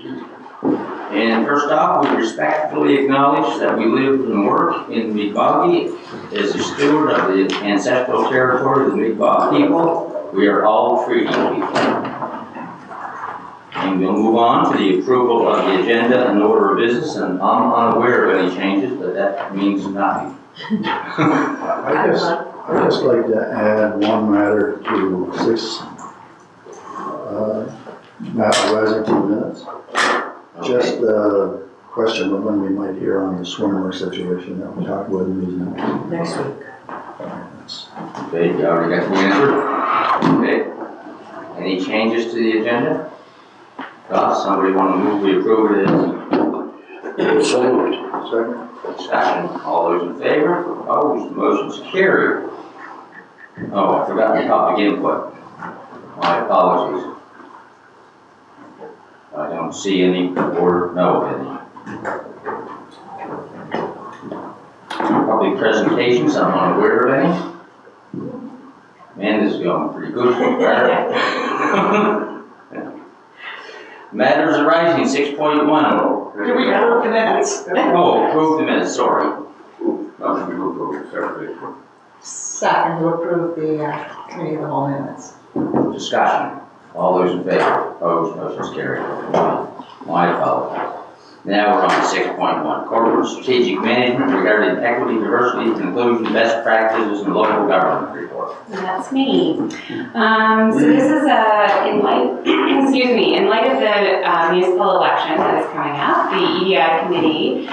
And first off, we respectfully acknowledge that we live and work in Mi'kmaq as a steward of the ancestral territory of the Mi'kmaq people. We are all treaty people. And we'll move on to the approval of the agenda and order of business, and I'm unaware of any changes, but that means nothing. I'd just like to add one matter to 6 Washington minutes. Just a question of when we might hear on the swimmer situation that we talked about in these minutes. Next week. Okay, you already got the answer? Okay. Any changes to the agenda? Somebody want to move we approve it as? So moved. Second. Discussion. All those in favor? Opposed? Motion's carried. Oh, I forgot the public input. My apologies. I don't see any or know of any. Public presentations, I'm unaware of any. Amanda's going pretty good so far. Matters arising, 6.1. Do we approve the minutes? Oh, approve the minutes, sorry. Second, to approve the committee of the whole minutes. Discussion. All those in favor? Opposed? Motion's carried. My apologies. Now we're on to 6.1. Corporate strategic management regarding equity, diversity, inclusion, best practices, and local government report. That's me. So this is in light of the municipal election that is coming up, the EDI committee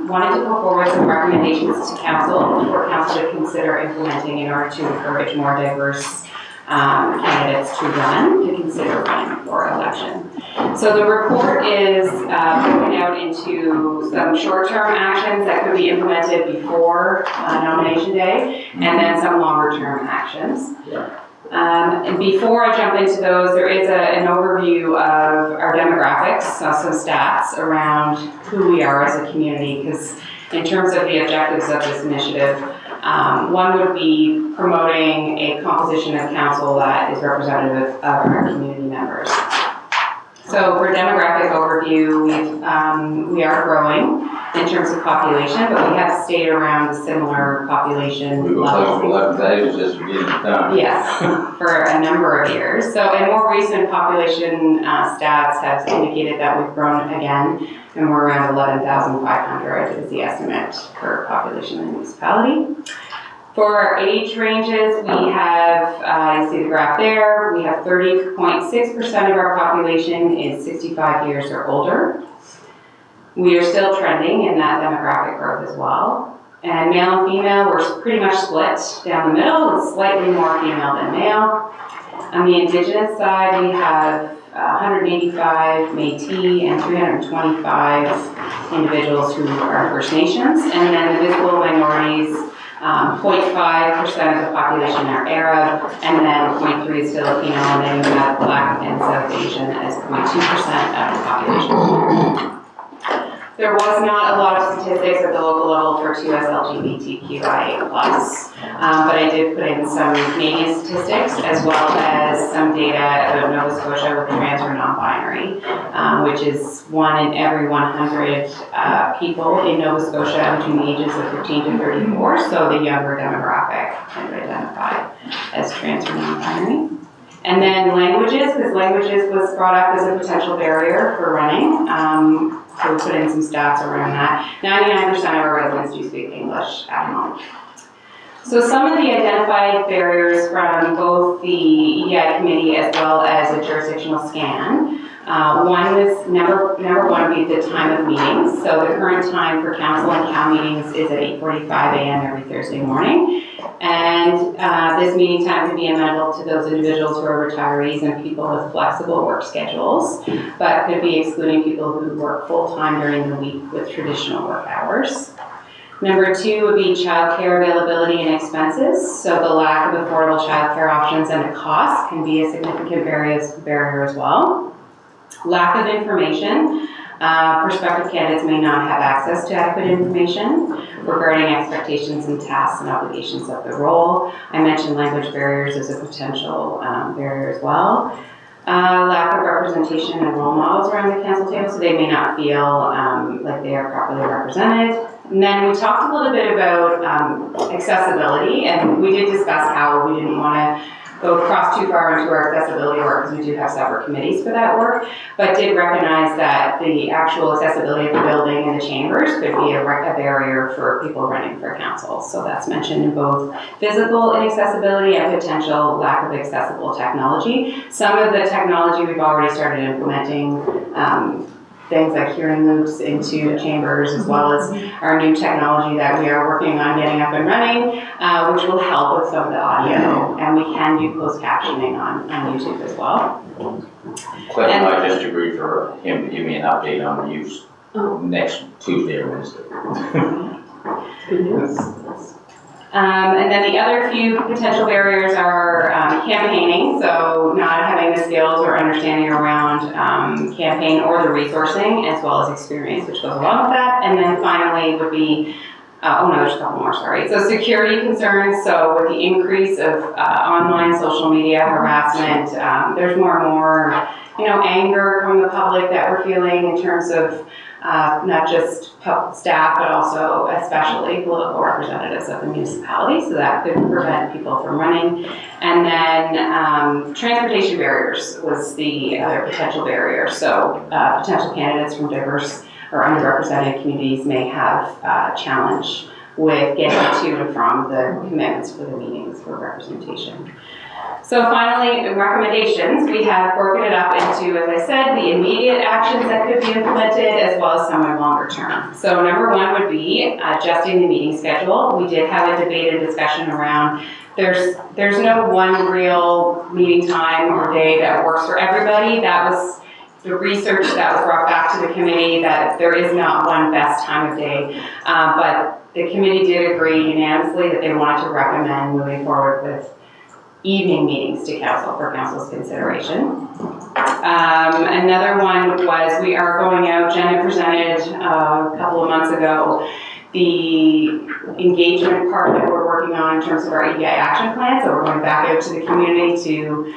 wanted to put forward some recommendations to council for council to consider implementing in order to encourage more diverse candidates to consider running for election. So the report is broken out into some short-term actions that could be implemented before nomination day, and then some longer-term actions. And before I jump into those, there is an overview of our demographics, so some stats around who we are as a community, because in terms of the objectives of this initiative, one would be promoting a composition of council that is representative of our community members. So for demographic overview, we are growing in terms of population, but we have stayed around a similar population We will level. take 11 days just to get it done. Yes, for a number of years. So, and more recent population stats have indicated that we've grown again, and we're around 11,500 is the estimate for population in the municipality. For our age ranges, we have, you see the graph there, we have 30.6% of our population is 65 years or older. We are still trending in that demographic growth as well. And male and female, we're pretty much split down the middle, with slightly more female than male. On the Indigenous side, we have 185 Métis and 325 individuals who are First Nations. And then the visible minorities, 0.5% of the population are Arab, and then 0.3% is Filipino, and then you have Black and South Asian as 0.2% of the population. There was not a lot of statistics at the local level for 2S LGBTQIA+, but I did put in some Canadian statistics as well as some data out of Nova Scotia with trans or non-binary, which is 1 in every 100 people in Nova Scotia between the ages of 15 to 34, so the younger demographic can identify as trans or non-binary. And then languages, because languages was brought up as a potential barrier for running. So we put in some stats around that. 99% of our residents do speak English at home. So some of the identified barriers from both the EDI committee as well as a jurisdictional scan. One was number one would be the time of meetings. So the current time for council and CAL meetings is at 8:45 a.m. every Thursday morning. And this meeting time can be amenable to those individuals who are retirees and people with flexible work schedules, but could be excluding people who work full-time during the week with traditional work hours. Number 2 would be childcare availability and expenses. So the lack of affordable childcare options and the cost can be a significant barrier as well. Lack of information. Prospective candidates may not have access to adequate information regarding expectations and tasks and obligations of the role. I mentioned language barriers as a potential barrier as well. Lack of representation and role models around the council table, so they may not feel like they are properly represented. And then we talked a little bit about accessibility, and we did discuss how we didn't want to go across too far into our accessibility work, because we do have separate committees for that work, but did recognize that the actual accessibility of the building and the chambers could be a barrier for people running for council. So that's mentioned in both physical inaccessibility and potential lack of accessible technology. Some of the technology we've already started implementing, things like hearing loops into chambers, as well as our new technology that we are working on getting up and running, which will help with some of the audio, and we can do closed captioning on YouTube as well. Cliff and I just agreed for him to give me an update on the use next Tuesday or Wednesday. Good news. And then the other few potential barriers are campaigning, so not having the skills or understanding around campaign or the resourcing, as well as experience, which goes along with that. And then finally would be, there's a couple more, sorry. So security concerns, so with the increase of online social media harassment, there's more and more, anger from the public that we're feeling in terms of not just staff, but also especially political representatives of the municipality, so that could prevent people from running. And then transportation barriers was the other potential barrier. So potential candidates from diverse or underrepresented communities may have a challenge with getting to and from the commitments for the meetings for representation. So finally, recommendations, we have broken it up into, as I said, the immediate actions that could be implemented, as well as some are longer term. So number one would be adjusting the meeting schedule. We did have a debate and discussion around there's no one real meeting time or day that works for everybody. That was the research that was brought back to the committee, that there is not one best time of day. But the committee did agree unanimously that they wanted to recommend moving forward with evening meetings to council for council's consideration. Another one was we are going out, Jenna presented a couple of months ago the engagement part that we're working on in terms of our EDI action plan. So we're going back out to the community to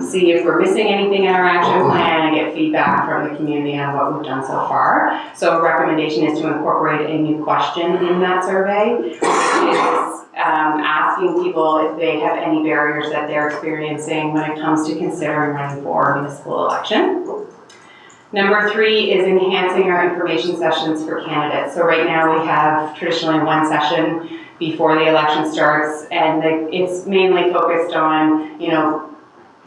see if we're missing anything in our action plan and get feedback from the community on what we've done so far. So a recommendation is to incorporate a new question in that survey, which is asking people if they have any barriers that they're experiencing when it comes to considering running for a municipal election. Number three is enhancing our information sessions for candidates. So right now we have traditionally one session before the election starts, and it's mainly focused on,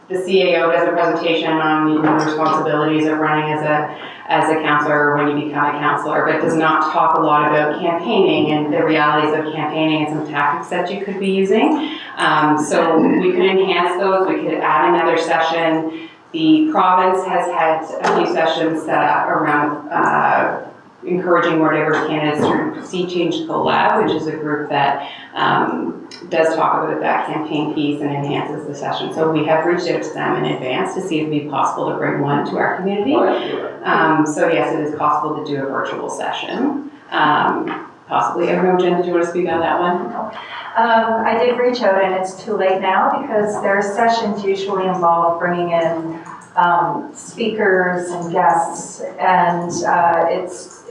the CAO does a presentation on the responsibilities of running as a councillor when you become a councillor, but does not talk a lot about campaigning and the realities of campaigning and some tactics that you could be using. So we could enhance those. We could add another session. The province has had a few sessions set up around encouraging more diverse candidates through Sea Change Collab, which is a group that does talk about that campaign piece and enhances the session. So we have reached out to them in advance to see if it would be possible to bring one to our community. So yes, it is possible to do a virtual session. Possibly. I don't know, Jen, did you want to speak on that one? I did reach out, and it's too late now because their sessions usually involve bringing in speakers and guests, and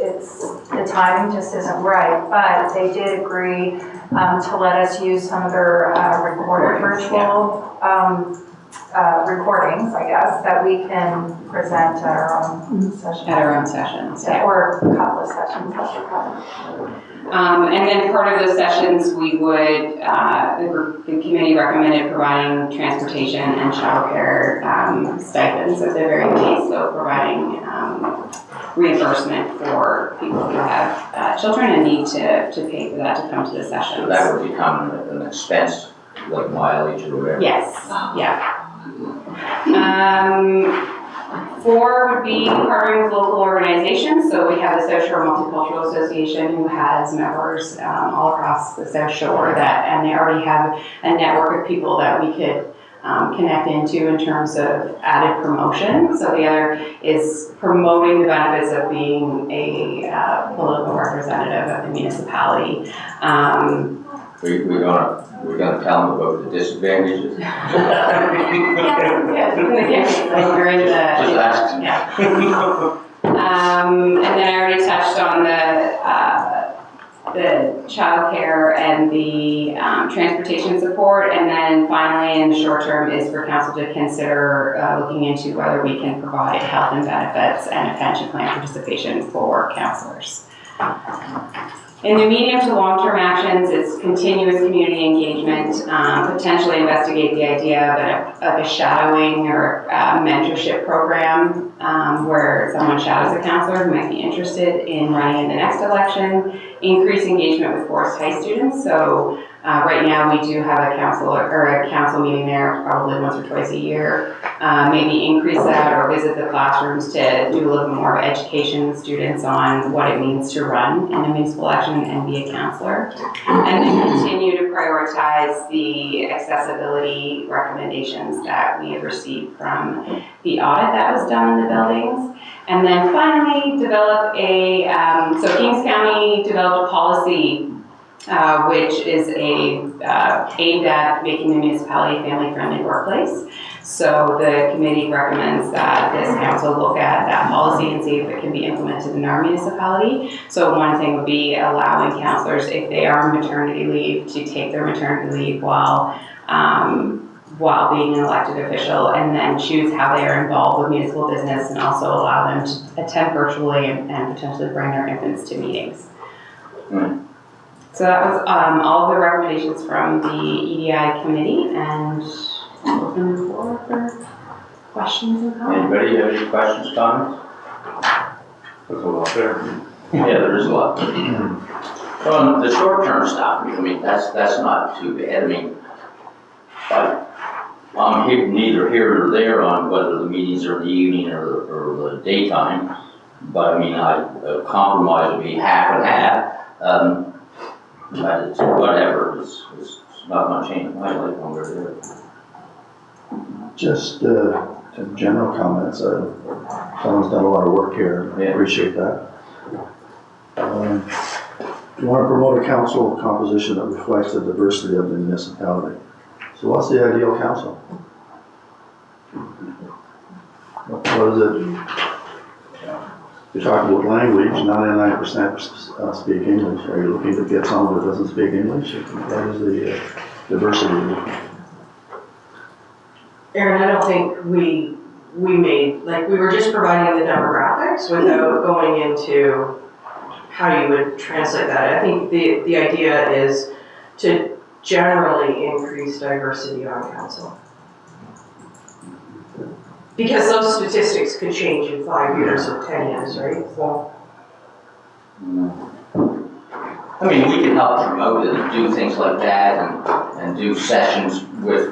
the timing just isn't right. But they did agree to let us use some of their recorded virtual recordings, I guess, that we can present at our own session. At our own sessions, yeah. Or a couple of sessions. And then part of those sessions, we would, the committee recommended providing transportation and childcare stipends at the very least, so providing reimbursement for people who have children and need to pay for that to come to the sessions. So that would become an expense, like mileage or whatever? Yes, yeah. 4 would be partnering with local organizations. So we have the South Shore Multicultural Association, who has members all across the South Shore, and they already have a network of people that we could connect into in terms of added promotion. So the other is promoting the benefits of being a political representative of the municipality. We're gonna tell them about the disadvantages. Yeah, you're in Just the, asking. yeah. And then I already touched on the childcare and the transportation support. And then finally, in the short term, is for council to consider looking into whether we can provide health and benefits and a pension plan participation for counselors. In the medium to long-term actions, it's continuous community engagement, potentially investigate the idea of a shadowing or mentorship program where someone shadows a counselor who might be interested in running in the next election, increase engagement with Forest High students. So right now we do have a council meeting there probably once or twice a year. Maybe increase that or visit the classrooms to do a little bit more education with students on what it means to run in a municipal election and be a counselor. And then continue to prioritize the accessibility recommendations that we have received from the audit that was done in the buildings. And then finally, develop so Kings County developed a policy which is aimed at making the municipality a family-friendly workplace. So the committee recommends that this council look at that policy and see if it can be implemented in our municipality. So one thing would be allowing counselors, if they are on maternity leave, to take their maternity leave while being an elected official, and then choose how they are involved with municipal business, and also allow them to attend virtually and potentially bring their infants to meetings. So that was all of the recommendations from the EDI committee, and open the floor for questions and comments. Anybody have any questions, comments? There's a lot there. Yeah, there is a lot. The short-term stuff, I mean, that's not too bad. I mean, I'm neither here nor there on whether the meetings are in the evening or the daytime. But I mean, a compromise would be half and half. But it's whatever, it's not gonna change my life when we're there. Just some general comments. Someone's done a lot of work here. I appreciate that. You want to promote a council composition that reflects the diversity of the municipality. So what's the ideal council? What is it? You're talking about language, 99% speak English. Are you looking to get someone that doesn't speak English? What is the diversity? Aaron, I don't think we made, like, we were just providing the demographics without going into how you would translate that. I think the idea is to generally increase diversity on council. Because those statistics could change in 5 years or 10 years, right? So. I mean, we can help promote it and do things like that and do sessions with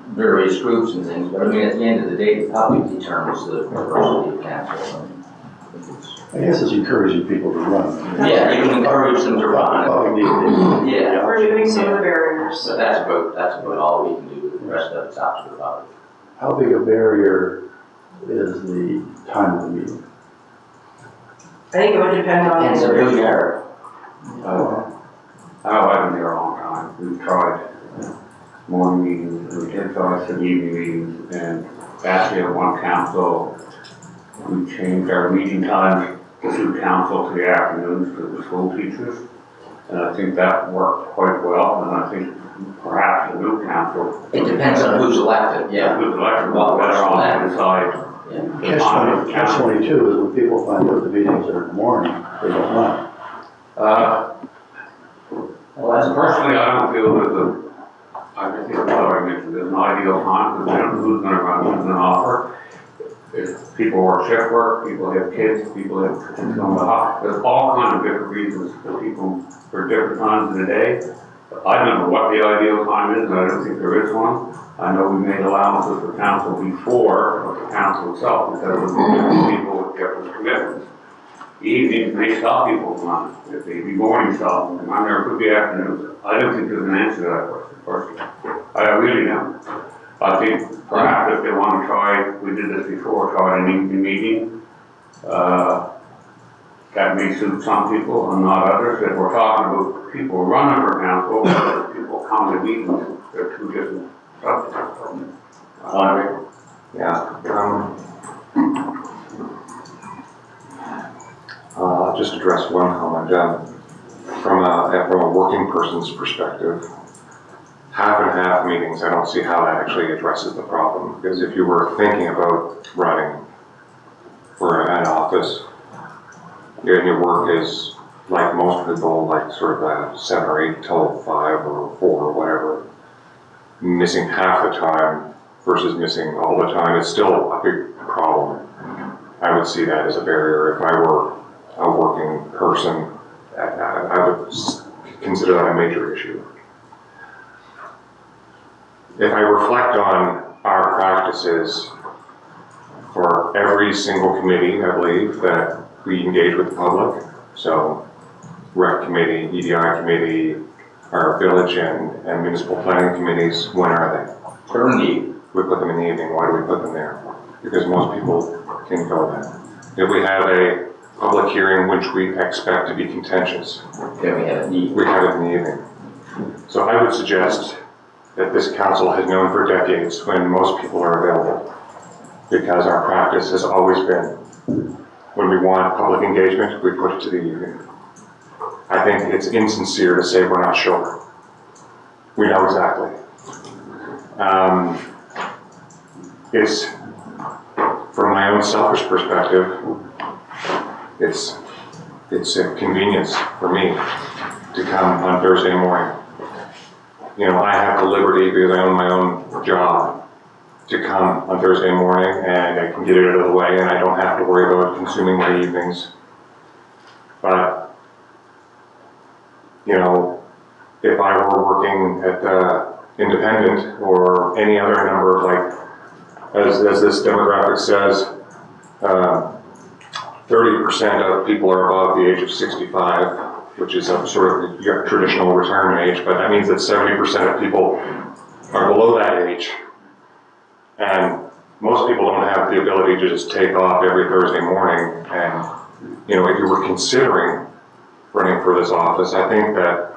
various groups and things, but I mean, at the end of the day, the public determines the diversity of council. I guess it's encouraging people to run. Yeah, you can encourage them to run. Yeah. Removing some of the barriers. But that's about all we can do. The rest of it's up to the public. How big a barrier is the time of the meeting? I think it would depend on. It's a big area. I've been here a long time. We've tried morning meetings, we did try some evening meetings, and actually at one council, we changed our meeting times to suit council to the afternoons for the school teachers. And I think that worked quite well, and I think perhaps the new council. It depends on who's elected, yeah. Who's elected, well, better off to decide. Catch-22 is when people find out the meetings are in the morning, they don't run. Personally, I don't feel that I think what I mentioned, there's an ideal time, because they don't know who's gonna run, who's gonna offer. If people work shift work, people have kids, people have kids on the house, there's all kinds of different reasons for people for different times of the day. I don't know what the ideal time is, and I don't think there is one. I know we made allowances for council before, of the council itself, because of the different people with different commitments. Evenings may stop people from running. If they be morning stop them, and there could be afternoons. I don't think there's an answer to that question, personally. I really don't. I think perhaps if they want to try, we did this before, try an evening meeting. that may suit some people and not others. If we're talking about people running for council, or people coming to meetings, they're two different subjects. Andre? Yeah, I'll just address one comment. From a working person's perspective, half and half meetings, I don't see how that actually addresses the problem. Because if you were thinking about running for an office, and your work is, like most people, like sort of 7 or 8 till 5 or 4 or whatever, missing half the time versus missing all the time is still a big problem. I would see that as a barrier. If I were a working person, I would consider that a major issue. If I reflect on our practices for every single committee, I believe, that we engage with the public, so rec committee, EDI committee, our village and municipal planning committees, when are they? During the evening. We put them in the evening. Why do we put them there? Because most people can go then. If we have a public hearing which we expect to be contentious, Then we have a need. we have it in the evening. So I would suggest that this council has known for decades when most people are available, because our practice has always been, when we want public engagement, we put it to the evening. I think it's insincere to say we're not sure. We know exactly. It's, from my own selfish perspective, it's a convenience for me to come on Thursday morning. You know, I have the liberty, because I own my own job, to come on Thursday morning and I can get it out of the way and I don't have to worry about consuming my evenings. But, you know, if I were working at the Independent or any other number of, like, as this demographic says, 30% of people are above the age of 65, which is a sort of your traditional retirement age, but that means that 70% of people are below that age. And most people don't have the ability to just take off every Thursday morning. And, you know, if you were considering running for this office, I think that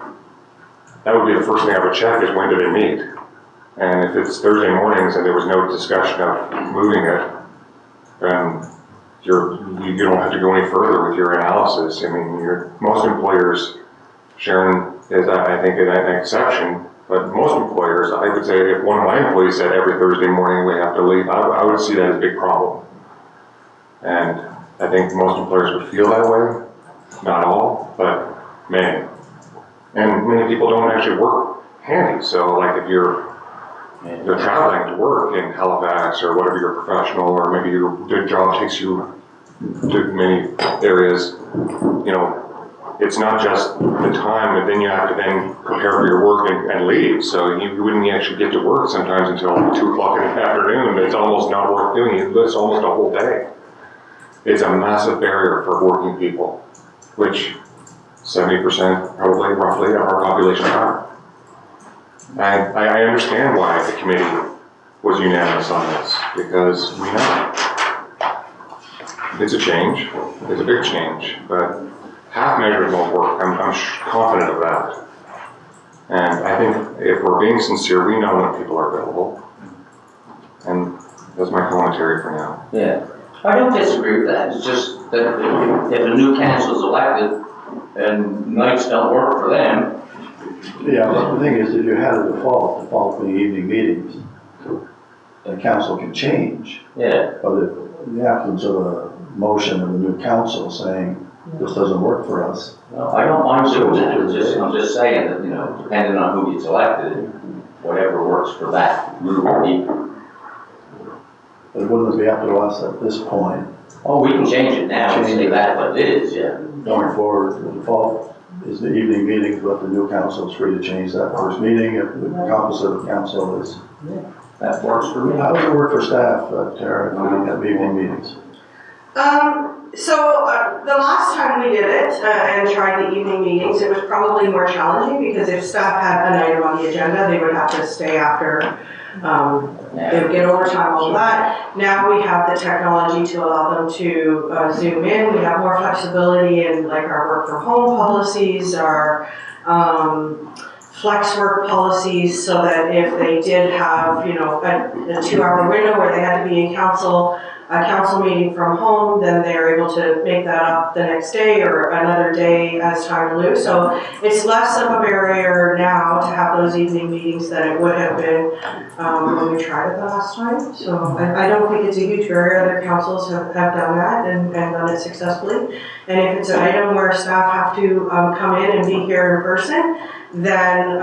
would be the first thing I would check is when do they meet? And if it's Thursday mornings and there was no discussion of moving it, then you don't have to go any further with your analysis. I mean, most employers, Sharon is, I think, an exception, but most employers, I would say, if one of my employees said every Thursday morning we have to leave, I would see that as a big problem. And I think most employers would feel that way. Not all, but many. And many people don't actually work handy. So, like, if you're traveling to work in Halifax or whatever your professional, or maybe your job takes you to many areas, you know, it's not just the time, but then you have to then prepare for your work and leave. So you wouldn't actually get to work sometimes until 2 o'clock in the afternoon. It's almost not worth doing. It's almost a whole day. It's a massive barrier for working people, which 70% probably roughly of our population are. I understand why the committee was unanimous on this, because we know it's a change, it's a big change, but half measures won't work. I'm confident of that. And I think if we're being sincere, we know when people are available. And that's my commentary for now. Yeah, I don't disagree with that. It's just that if a new council is elected and nights don't work for them. Yeah, but the thing is, if you had a default being evening meetings, the council can change. Yeah. But if in the absence of a motion of the new council saying, this doesn't work for us. No, I don't mind doing that. I'm just saying that, you know, depending on who gets elected, whatever works for that group of people. But wouldn't it be up to us at this point, Oh, we can change it now and say that what it is, yeah. going forward, the default is the evening meetings, but the new council is free to change that first meeting if the composite of council is. That works for me. How does it work for staff, Tara, if we have evening meetings? The last time we did it and tried the evening meetings, it was probably more challenging because if staff had an item on the agenda, they would have to stay after they would get overtime, all of that. Now we have the technology to allow them to zoom in. We have more flexibility in like our work from home policies, our flex work policies, so that if they did have, you know, a 2-hour window where they had to be in a council meeting from home, then they're able to make that up the next day or another day as time in lieu. So it's less of a barrier now to have those evening meetings than it would have been when we tried it the last time. So I don't think it's a huge barrier. Other councils have done that and done it successfully. And if it's an item where staff have to come in and be here in person, then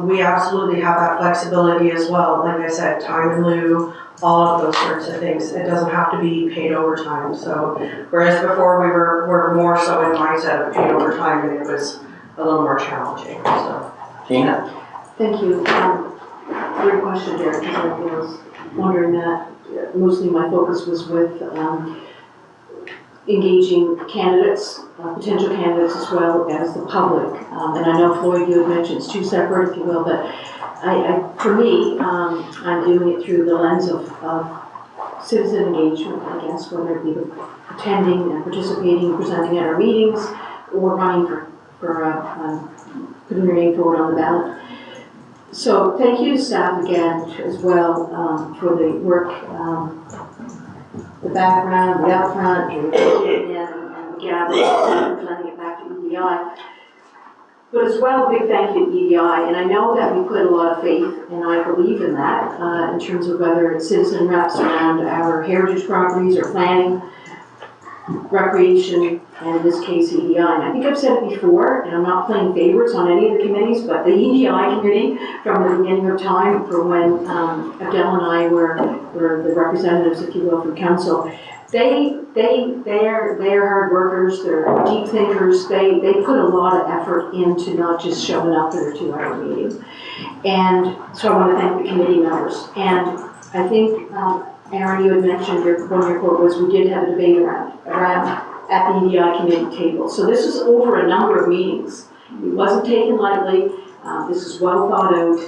we absolutely have that flexibility as well. Like I said, time in lieu, all of those sorts of things. It doesn't have to be paid overtime. So whereas before we were more so in the mindset of paid overtime, and it was a little more challenging. So. Gina? Thank you. Great question, Derek, because I was wondering that. Mostly my focus was with engaging candidates, potential candidates, as well as the public. And I know, Floyd, you had mentioned it's two separate, if you will, but for me, I'm doing it through the lens of citizen engagement, I guess, whether it be attending and participating, presenting at our meetings, or running for putting your name forward on the ballot. So thank you to staff again as well for the work, the background, the upfront, and the gathering, presenting it back to EDI. But as well, a big thank you to EDI, and I know that we put a lot of faith, and I believe in that, in terms of whether it's citizen reps around our heritage properties or planning, recreation, and in this case, EDI. And I think I've said it before, and I'm not playing favorites on any of the committees, but the EDI committee, from the beginning of time, from when Adele and I were the representatives, if you will, from council, they're hard workers, they're deep thinkers, they put a lot of effort into not just showing up for their 2-hour meeting. And so I want to thank the committee members. And I think, Aaron, you had mentioned one of your quote was we did have a debate around at the EDI committee table. So this is over a number of meetings. It wasn't taken lightly. This is well thought out.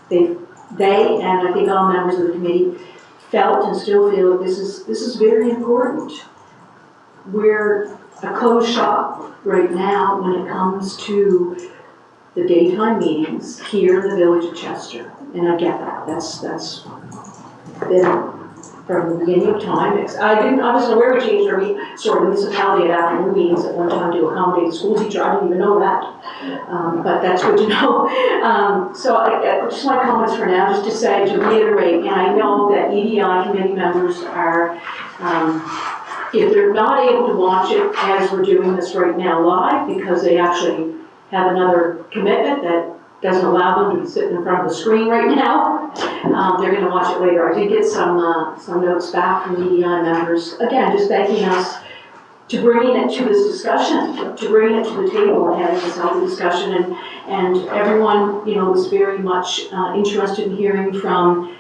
They and I think all members of the committee felt and still feel that this is very important. We're a closed shop right now when it comes to the daytime meetings here in the village of Chester, and I get that. That's been from the beginning of time. I wasn't aware we changed our municipality at afternoon meetings at one time to accommodate the school teacher. I didn't even know that, but that's good to know. So just my comments for now, just to say, to reiterate, and I know that EDI committee members are, if they're not able to watch it as we're doing this right now live, because they actually have another commitment that doesn't allow them to be sitting in front of the screen right now, they're going to watch it later. I did get some notes back from EDI members, again, just thanking us to bringing it to this discussion, to bringing it to the table and having this healthy discussion. And everyone, was very much interested in hearing from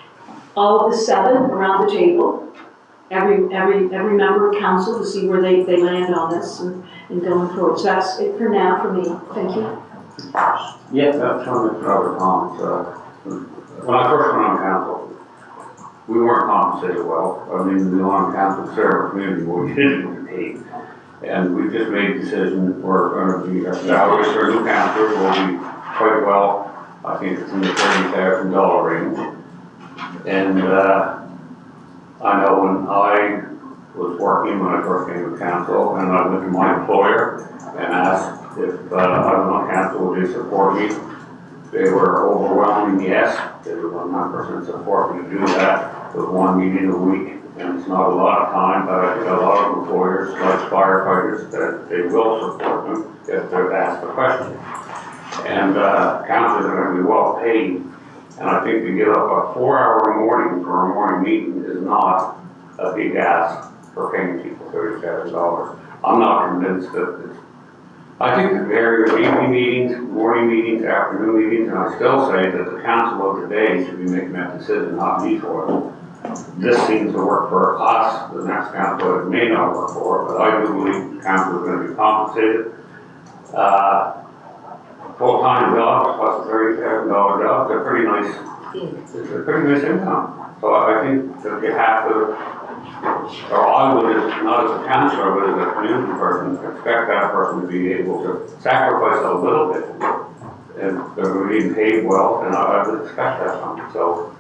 all of the 7 around the table, every member of council, to see where they land on this and going forward. So that's it for now for me. Thank you. Yeah. That's one of the other comments. When I first went on council, we weren't compensated well. I mean, we were on council serve community where we didn't get paid. And we just made a decision, we're going to be, our salaries for a new council will be quite well. I think it's in the $30,000 range. And I know when I was working, when I first came to council, and I went to my employer and asked if I was on council, would they support me? They were overwhelming yes. They were 100% support me to do that with 1 meeting a week. And it's not a lot of time, but I think a lot of employers, like firefighters, that they will support them if they're asked a question. And councilors are going to be well paid. And I think to give up a 4-hour morning for a morning meeting is not a big ask for paying people $37. I'm not convinced that it's, I think the various evening meetings, morning meetings, afternoon meetings, and I still say that the council of the day should be making that decision, not me for them. This seems to work for us, the next council it may not work for, but I do believe the council is going to be compensated. Full-time jobs plus a $30,000 job, they're pretty nice. It's a pretty nice income. So I think that you have to, or I would, not as a counselor, but as a community person, expect that person to be able to sacrifice a little bit. And they're being paid well, and I would expect that from them. So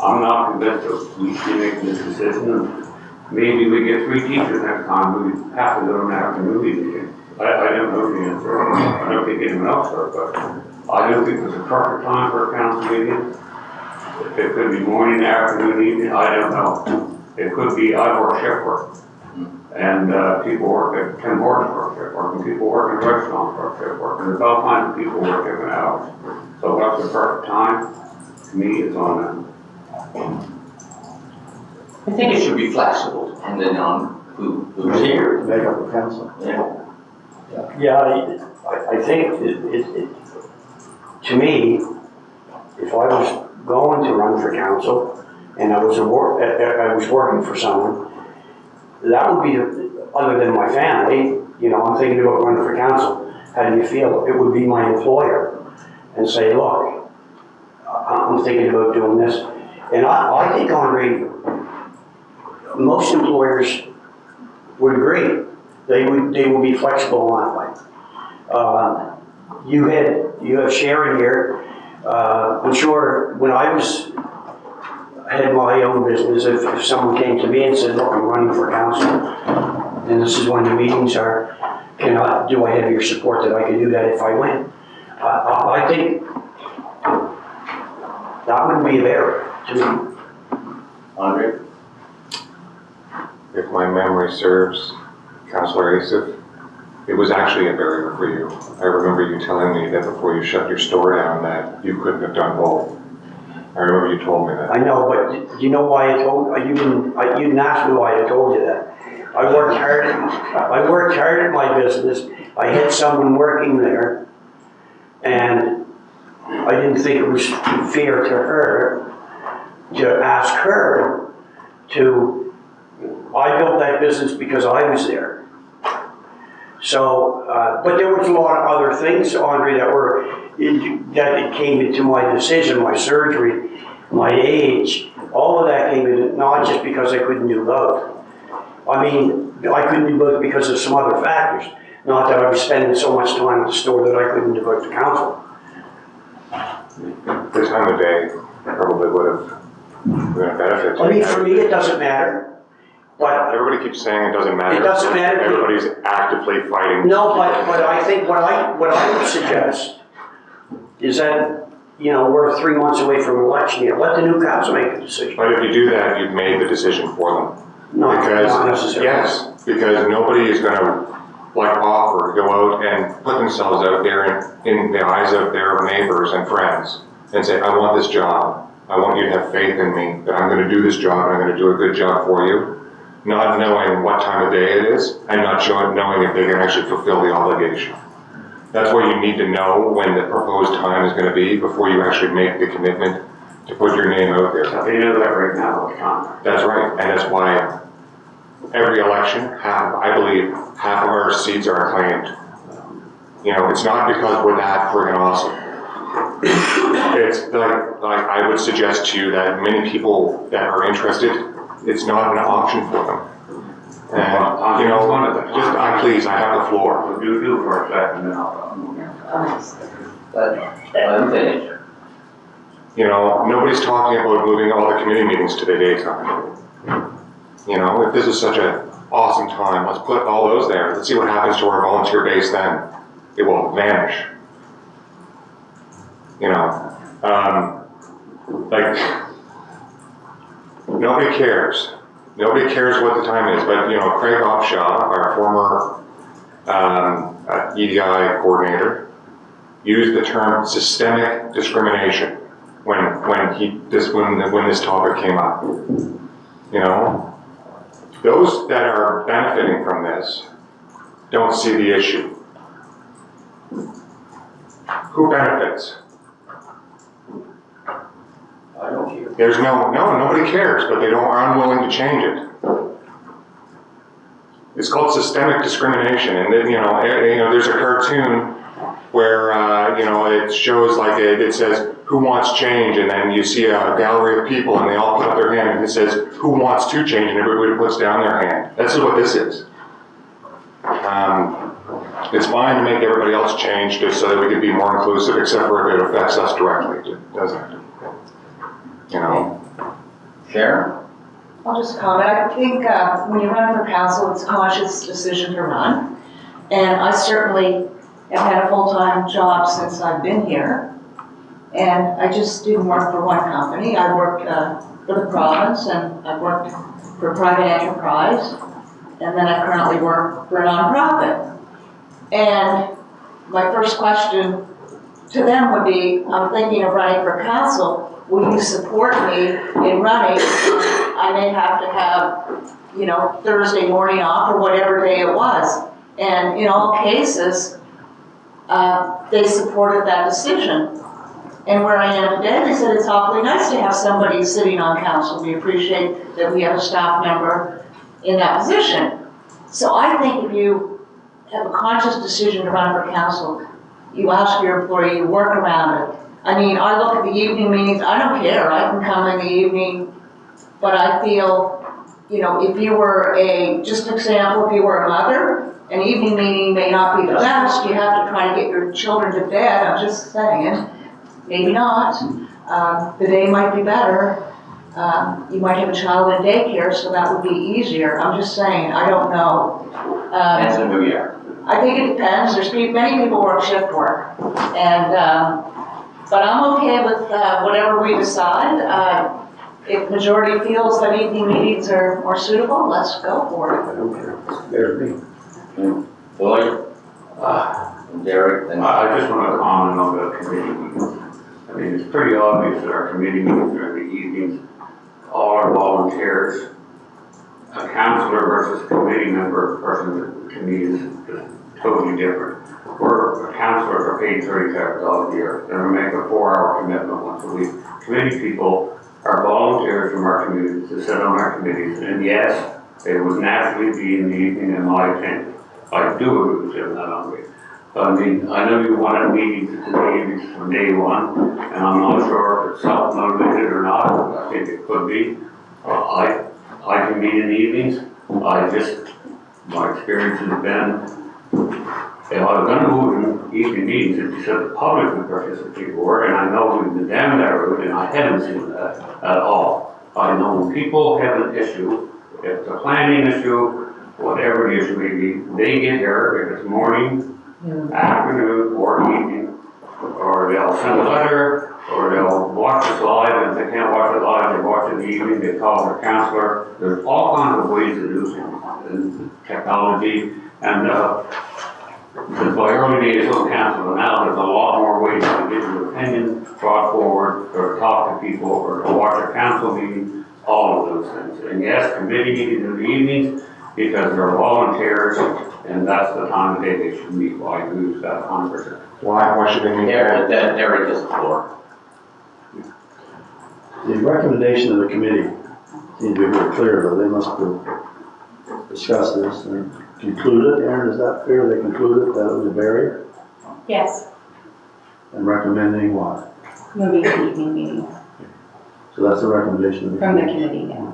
I'm not convinced that we should make this decision. And maybe we get 3 teachers next time, we have to go to an afternoon meeting. I don't know the answer. I don't think anyone else does, but I don't think there's a perfect time for a council meeting. It could be morning, afternoon, evening, I don't know. It could be, I work shift work. And people work at Tim Hortons work shift work, and people work in restaurants work shift work, and there's all kinds of people work different hours. So what's the perfect time? To me, it's on them. I think it should be flexible, depending on who's here. Make up a council. Yeah. Yeah, I think to me, if I was going to run for council and I was working for someone, that would be, other than my family, you know, I'm thinking about running for council, how do you feel? It would be my employer and say, look, I'm thinking about doing this. And I think, Andre, most employers would agree. They would be flexible on that way. You have Sharon here. I'm sure when I had my own business, if someone came to me and said, look, I'm running for council, and this is when the meetings are, do I have your support that I can do that if I win? I think that wouldn't be a barrier to me. Andre? If my memory serves, Councillor Asif, it was actually a barrier for you. I remember you telling me that before you shut your store down that you couldn't have done both. I remember you told me that. I know, but you know why you didn't ask me why I told you that. I worked hard at my business. I had someone working there, and I didn't think it was fair to her to ask her to. I built that business because I was there. So, but there was a lot of other things, Andre, that came into my decision, my surgery, my age, all of that came in, not just because I couldn't do both. I mean, I couldn't do both because of some other factors, not that I was spending so much time at the store that I couldn't devote to council. The time of day probably would have been a benefit. I mean, for me, it doesn't matter. But everybody keeps saying it doesn't matter. It doesn't matter. Everybody's actively fighting. No, but I think what I would suggest is that, you know, we're 3 months away from election year. Let the new council make a decision. But if you do that, you've made the decision for them. Not necessarily. Yes, because nobody is going to offer, go out and put themselves out there in the eyes of their neighbors and friends and say, I want this job. I want you to have faith in me that I'm going to do this job and I'm going to do a good job for you. Not knowing what time of day it is, and not knowing if they can actually fulfill the obligation. That's why you need to know when the proposed time is going to be before you actually make the commitment to put your name out there. So they know that right now, the time. That's right, and that's why every election, I believe, half of our seats are claimed. You know, it's not because we're that friggin' awesome. It's like I would suggest to you that many people that are interested, it's not an option for them. And, you know, please, I have the floor. What you do for a second, then I'll move in. Let him finish. You know, nobody's talking about moving all the committee meetings to the daytime. You know, if this is such an awesome time, let's put all those there. Let's see what happens to our volunteer base then. It will vanish. You know, nobody cares. Nobody cares what the time is, but, you know, Craig Opshaw, our former EDI coordinator, used the term systemic discrimination when this topic came up. You know, those that are benefiting from this don't see the issue. Who benefits? I don't care. There's nobody cares, but they are unwilling to change it. It's called systemic discrimination, and then, you know, there's a cartoon where, you know, it shows it says, who wants change, and then you see a gallery of people and they all put up their hand and it says, who wants to change, and everybody puts down their hand. That's what this is. It's fine to make everybody else change just so that we can be more inclusive, except for if it affects us directly, doesn't it? You know? Sharon? I'll just comment. I think when you run for council, it's a conscious decision to run. And I certainly have had a full-time job since I've been here. And I just didn't work for one company. I worked for the province, and I worked for a private enterprise. And then I currently work for a nonprofit. And my first question to them would be, I'm thinking of running for council. Will you support me in running? I may have to have, Thursday morning off or whatever day it was. And in all cases, they supported that decision. And where I am today, they said it's awfully nice to have somebody sitting on council. We appreciate that we have a staff member in that position. So I think if you have a conscious decision to run for council, you ask your employee, you work around it. I mean, I look at the evening meetings, I don't care, I can come in the evening, but I feel, if you were just an example, if you were a mother, an evening meeting may not be the best, you have to try to get your children to bed, I'm just saying, maybe not. The day might be better. You might have a child in daycare, so that would be easier. I'm just saying, I don't know. Depends on who you are. I think it depends. Many people work shift work. And, but I'm okay with whatever we decide. If majority feels that evening meetings are more suitable, let's go for it. I don't care. There's me. Floyd? Derek? Then I just want to comment on the committee meetings. I mean, it's pretty obvious that our committee meetings are in the evenings. All our volunteers, a counselor versus a committee member person to me is totally different. Counselors are paid $35 a year. They're going to make a 4-hour commitment once a week. Committee people are volunteers from our communities to sit on our committees. And yes, they would naturally be in the evening in my opinion. I do agree with Jim that on me. But I mean, I know you wanted meetings in the evenings from day one, and I'm not sure if it's self-motivated or not. I think it could be. I can meet in the evenings. My experience has been, if I was going to move in evening meetings, if you said the public would participate more, and I know we've been down that road, and I haven't seen that at all. I know when people have an issue, if it's a planning issue, whatever the issue may be, they get here, if it's morning, afternoon, or evening, or they'll send a letter, or they'll watch us live, and if they can't watch it live, they watch it in the evening, they call their counselor. There's all kinds of ways to do things in technology, and since my early days on council, and now there's a lot more ways to get your opinion brought forward, or talk to people, or to watch a council meeting, all of those things. And yes, committee meetings in the evenings, because they're volunteers, and that's the time of day they should meet. Well, I agree with that 100%. Why should they meet? Derek is the floor. The recommendation of the committee seems to be very clear, though. They must have discussed this and concluded. Aaron, is that fair? They concluded that it was a barrier? Yes. And recommending what? Moving to evening meetings So that's the recommendation of the from the committee. committee, yeah.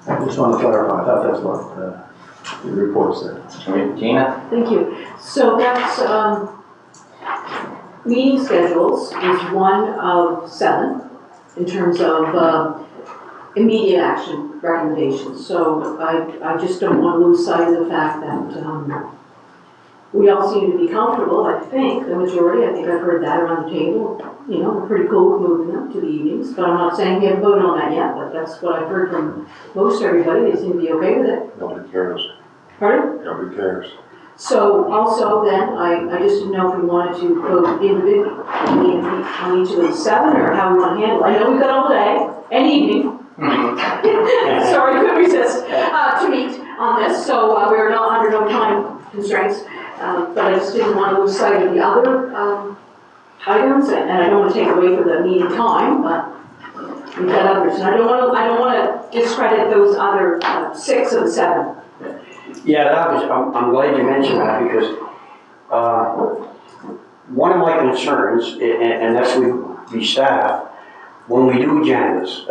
I just want to clarify. I thought that's what the report said. Tina? Thank you. So that's, meeting schedules is one of 7 in terms of immediate action recommendations. So I just don't want to lose sight of the fact that we all seem to be comfortable, I think, the majority, I think I've heard that around the table. We're pretty cool with moving them to the evenings, but I'm not saying we haven't voted on that yet, but that's what I've heard from most everybody. They seem to be okay with it. Nobody cares. Pardon? Nobody cares. So also then, I just didn't know if we wanted to vote individually on each of the 7 or how we want to handle it. I know we've got all day and evening. Sorry, couldn't resist to meet on this, so we are not under no time constraints. But I just didn't want to lose sight of the other items, and I don't want to take away from the meeting time, but we've got others. And I don't want to discredit those other 6 of the 7. Yeah, I'm glad you mentioned that because one of my concerns, unless we the staff, when we do agendas,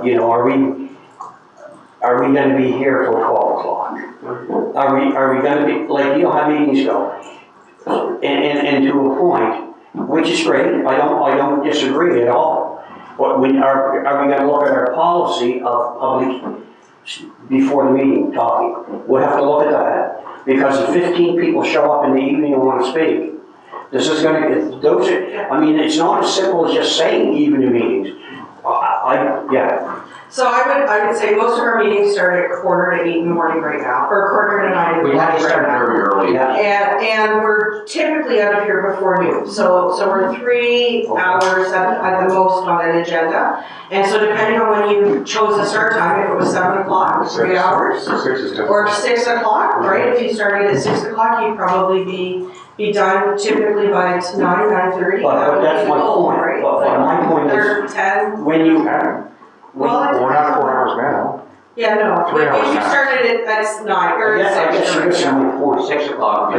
you know, are we gonna be here till 12 o'clock? Are we gonna be, like, you know how meetings go? And to a point, which is great, I don't disagree at all. But are we gonna look at our policy of public, before the meeting, talking? We'll have to look at that, because if 15 people show up in the evening and wanna speak, this is gonna, I mean, it's not as simple as just saying evening meetings. Yeah. So I would say most of our meetings start at 7:45 in the morning right now, or 8:45 in the We morning had to right start now. very early. Yeah. And we're typically out of here before noon, so we're 3 hours at the most on an agenda. And so depending on when you chose the start time, if it was 7 o'clock, 3 hours, 6 is typical. or 6 o'clock, right? If you started at 6 o'clock, you'd probably be done typically by 9:30. But that's my point. Right? But my point is, Or 10. when you, Well, We're not 4 hours now. Yeah, no, 3 hours if you max. started at 9 or I guess you're 6. missing my point. 6 o'clock. I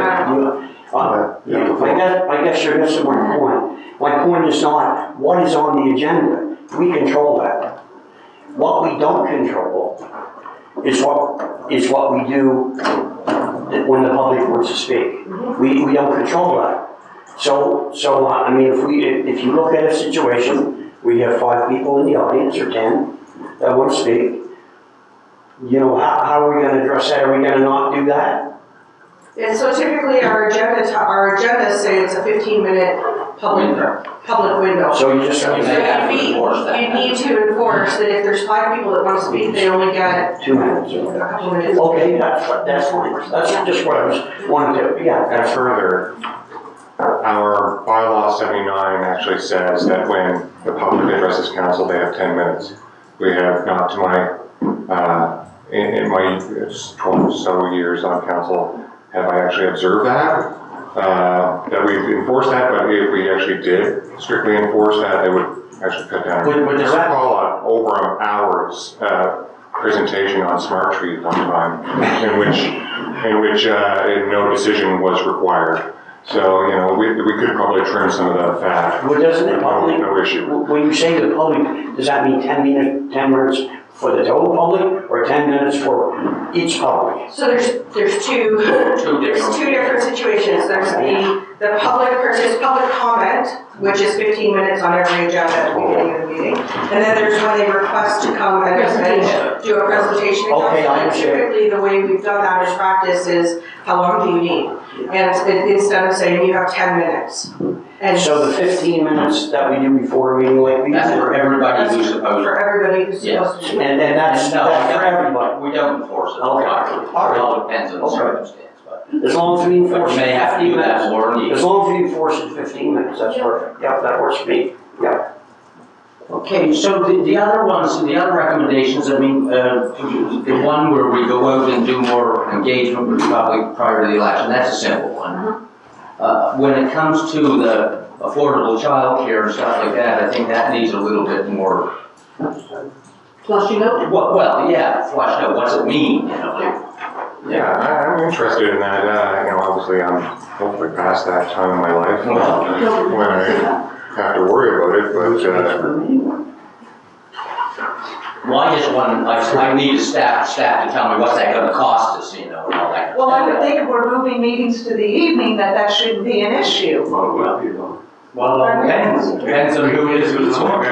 guess you're missing my point. My point is not what is on the agenda. We control that. What we don't control is what we do when the public wants to speak. We don't control that. So I mean, if you look at a situation, we have 5 people in the audience or 10 that want to speak. You know, how are we going to address that? Are we going to not do that? And so typically our agendas say it's a 15-minute public window. So you just, So So may have to enforce that. you need to enforce that if there's 5 people that want to speak, they only get 2 minutes. a couple of minutes. Okay, that's fine. That's just what I was wanting to, yeah. And further, our bylaw 79 actually says that when the public addresses council, they have 10 minutes. We have, not to my, in my 12 so years on council, have I actually observed that we've enforced that, but if we actually did strictly enforce that, they would actually cut down. But does I that- recall over an hour's presentation on Smart Tree one time, in which no decision was required. So, you know, we could probably trim some of that fat. Well, doesn't the public, No issue. when you say the public, does that mean 10 minutes for the total public or 10 minutes for each public? So there's two different situations. There's the public comment, which is 15 minutes on every agenda at the beginning of the meeting. And then there's when they request to come and do a presentation. Okay, I understand. Typically, the way we've done that as practice is, how long do you need? And instead of saying you have 10 minutes. And So the 15 minutes that we do before a meeting like we That's do, for everybody who's supposed for to. everybody who's supposed to. and that's No, for everybody. We don't enforce it. Okay. It all depends on the Okay. circumstance, but As long as we but enforce you may have to do 15 that minutes. more than As you. long as we enforce it 15 minutes, that's perfect. Yep, that works for me. Yep. Okay, so the other ones, the other recommendations, I mean, the one where we go out and do more engagement with the public prior to the election, that's a simple one. When it comes to the affordable childcare and stuff like that, I think that needs a little bit more, Flushing out? well, yeah, flushed out, what's it mean, you know? Yeah, I'm interested in that. You know, obviously I'm hopefully past that time in my life when I have to worry about it, but, Well, I just want, I need staff to tell me what's that gonna cost us, you know, and all that. Well, I would think if we're moving meetings to the evening, that shouldn't be an issue. Well, depends on who it is who's talking.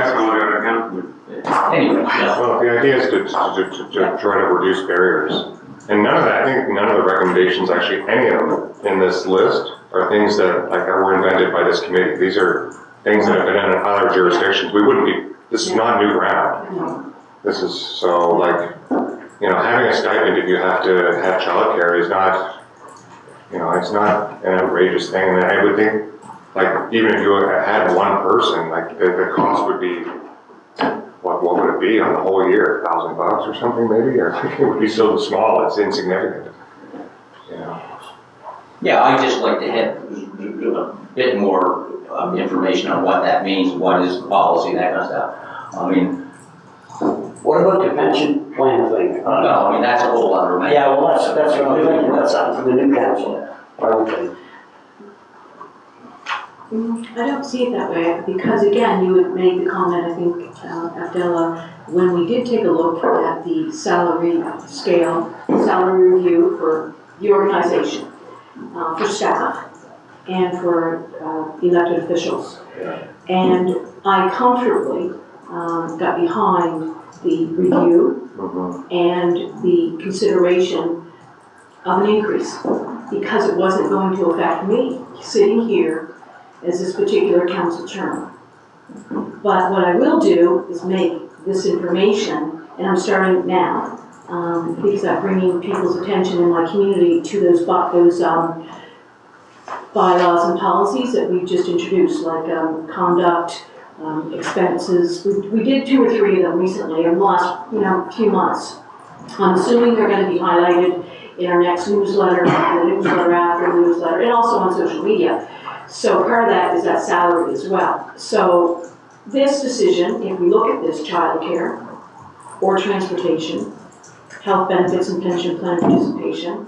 Anyway, yeah. well, the idea is to try to reduce barriers. And none of that, I think none of the recommendations, actually any of them in this list are things that like were invented by this committee. These are things that have been in other jurisdictions. This is not new ground. This is so like, you know, having a stipend if you have to have childcare is not, you know, it's not an outrageous thing. And I would think, like, even if you had one person, like the cost would be, what would it be on the whole year? $1,000 or something maybe? Or it would be so small, it's insignificant. You know. Yeah, I just like to have a bit more information on what that means, what is the policy, that kind of stuff. I mean, What about the pension plan thing? no, I mean, that's a whole other matter. Yeah, well, that's something for the new council, I would think. I don't see it that way, because again, you had made the comment, I think, Abdullah, when we did take a look at the salary scale, salary review for the organization, for staff, and for elected officials. And I comfortably got behind the review and the consideration of an increase, because it wasn't going to affect me sitting here as this particular council term. But what I will do is make this information, and I'm starting now, because I'm bringing people's attention in my community to those bylaws and policies that we've just introduced, like conduct, expenses. We did 2 or 3 of them recently in the last few months. I'm assuming they're going to be highlighted in our next newsletter, the newsletter after the newsletter, and also on social media. So part of that is that salary as well. So this decision, if we look at this, childcare or transportation, health benefits and pension plan participation,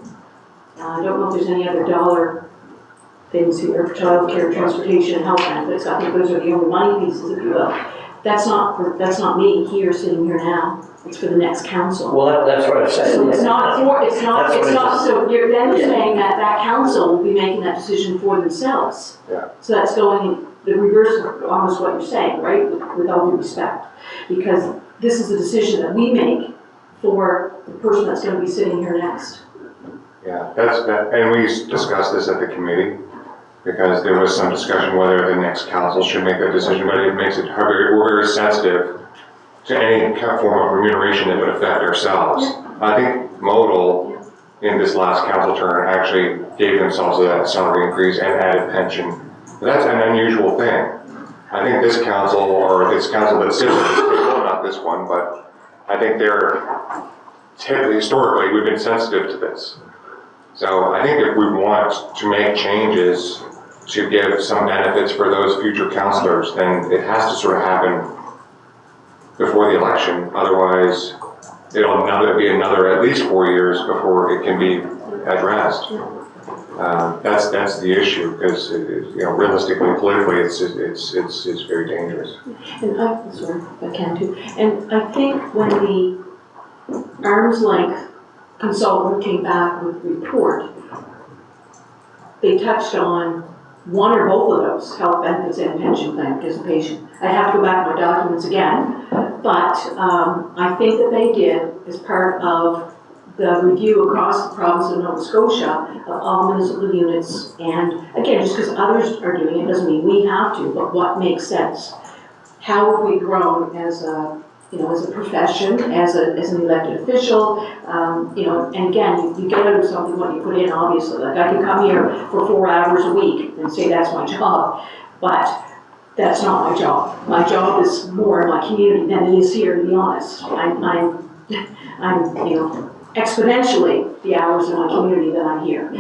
I don't know if there's any other dollar things here, childcare, transportation, health benefits. I think those are the only money pieces, if you will. That's not me here, sitting here now. It's for the next council. Well, that's what I said. So it's not, so you're then saying that that council will be making that decision for themselves. Yeah. So that's going the reverse of almost what you're saying, right, with all due respect. Because this is a decision that we make for the person that's gonna be sitting here next. Yeah, and we discussed this at the committee, because there was some discussion whether the next council should make that decision, but it makes it hard, we're very sensitive to any form of remuneration that would affect ourselves. I think Modal, in this last council term, actually gave themselves a salary increase and added pension. That's an unusual thing. I think this council, or this council that sits at this table, not this one, but I think historically, we've been sensitive to this. So I think if we want to make changes to give some benefits for those future councillors, then it has to sort of happen before the election. Otherwise, it'll be another at least 4 years before it can be addressed. That's the issue, because realistically, politically, it's very dangerous. And sorry, if I can too. And I think when the arm's length consultant came back with the report, they touched on one or both of those, health benefits and pension plan participation. I have to go back to my documents again, but I think that they did, as part of the review across the province of Nova Scotia of all municipal units, and again, just because others are doing it doesn't mean we have to, but what makes sense. How have we grown as a profession, as an elected official, and again, you get out of something what you put in, obviously. Like, I can come here for 4 hours a week and say that's my job, but that's not my job. My job is more in my community than it is here, to be honest. I'm exponentially the hours in my community that I'm here.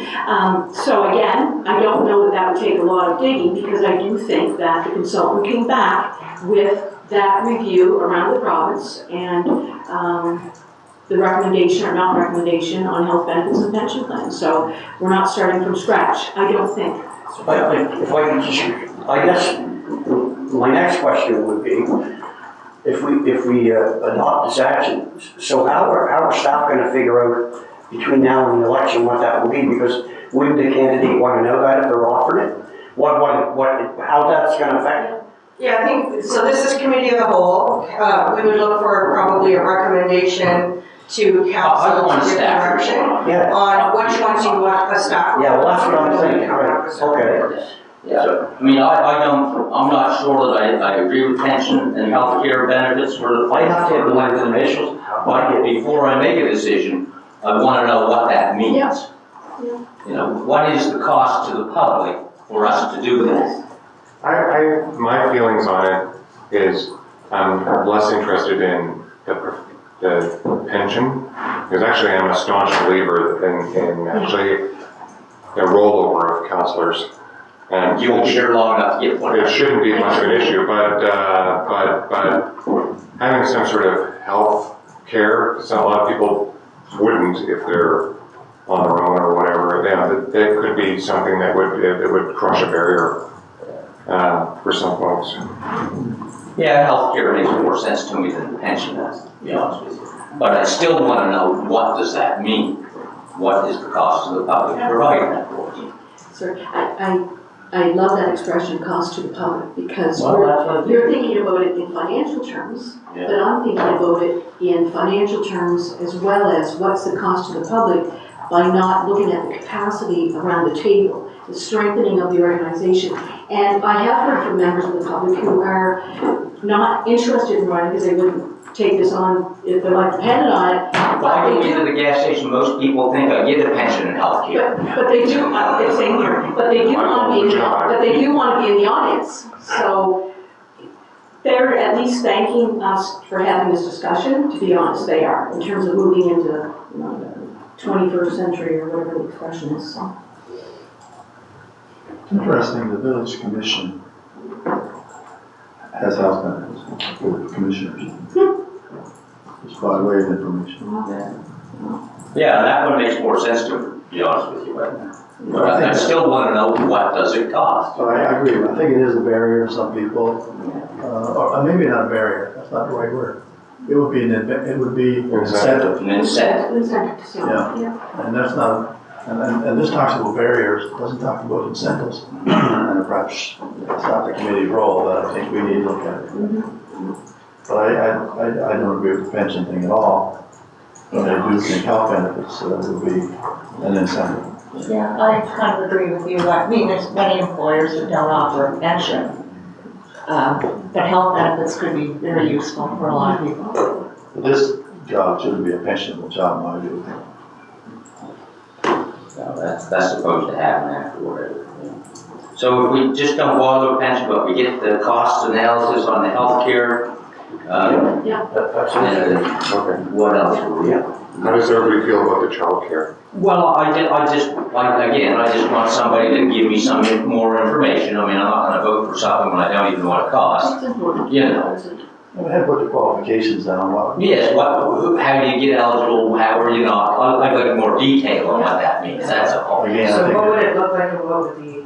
So again, I don't know that would take a lot of digging, because I do think that the consultant came back with that review around the province and the recommendation or not recommendation on health benefits and pension plans. So we're not starting from scratch, I don't think. I guess my next question would be, if we adopt this action, so how are staff going to figure out between now and the election what that will be? Because wouldn't the candidate want to know that if they're offered it? How that's going to affect it? Yeah, I think, so this is committee of the whole. We would look for probably a recommendation to council to give direction on which ones you want a staff. Yeah, well, that's what I'm thinking, right, okay. Yeah, I mean, I'm not sure that I agree with pension and healthcare benefits for, I have to have the elected officials, but before I make a decision, I want to know what that means. Yeah. What is the cost to the public for us to do this? My feelings on it is I'm less interested in the pension, because actually I'm a staunch believer in actually the rollover of councillors. And you won't be here long enough to get one. It shouldn't be much of an issue, but having some sort of health care, so a lot of people wouldn't if they're on their own or whatever. That could be something that would crush a barrier for some folks. Yeah, healthcare makes more sense to me than the pension does, to be honest with you. But I still want to know, what does that mean? What is the cost to the public providing that for you? Sir, I love that expression, cost to the public, because Well, that's what- you're thinking about it in financial terms, Yeah. but I'm thinking about it in financial terms as well as what's the cost to the public by not looking at the capacity around the table, the strengthening of the organization. And I have heard from members of the public who are not interested in running because they wouldn't take this on if their life depended on it. If I go into the gas station, most people think I get a pension and healthcare. But they do, it's same here, but they do want to be, but they do want to be in the audience. So they're at least thanking us for having this discussion, to be honest, they are, in terms of moving into, you know, the 21st century or whatever the expression is, so. Interesting, the village commission has health benefits for the commissioners. Just by way of information. Yeah, that one makes more sense to me, to be honest with you, but I still want to know, what does it cost? So I agree, I think it is a barrier to some people, or maybe not a barrier, that's not the right word. It would be it would be an incentive, An incentive. Incentive to sell, Yeah. and that's not, and this talks about barriers, it doesn't talk about incentives. And perhaps it's not the committee's role, but I think we need to look at it. But I don't agree with the pension thing at all. But I do think health benefits would be an incentive. Yeah, I kind of agree with you. I mean, there's many employers that don't offer a pension. But health benefits could be very useful for a lot of people. This job shouldn't be a pensionable job, in my view. So that's supposed to happen afterward. So if we just don't bother with pension, but we get the cost analysis on the healthcare, That's and Okay. what else will we have? How does everybody feel about the childcare? Well, I just want somebody to give me some more information. I mean, I'm not gonna vote for something when I don't even know what it costs. It's important. You know. We had to put the qualifications down, what? Yes, how do you get eligible, how are you not? I'd like more detail on what that means, that's all. Again, I So think what would it look like and what would the,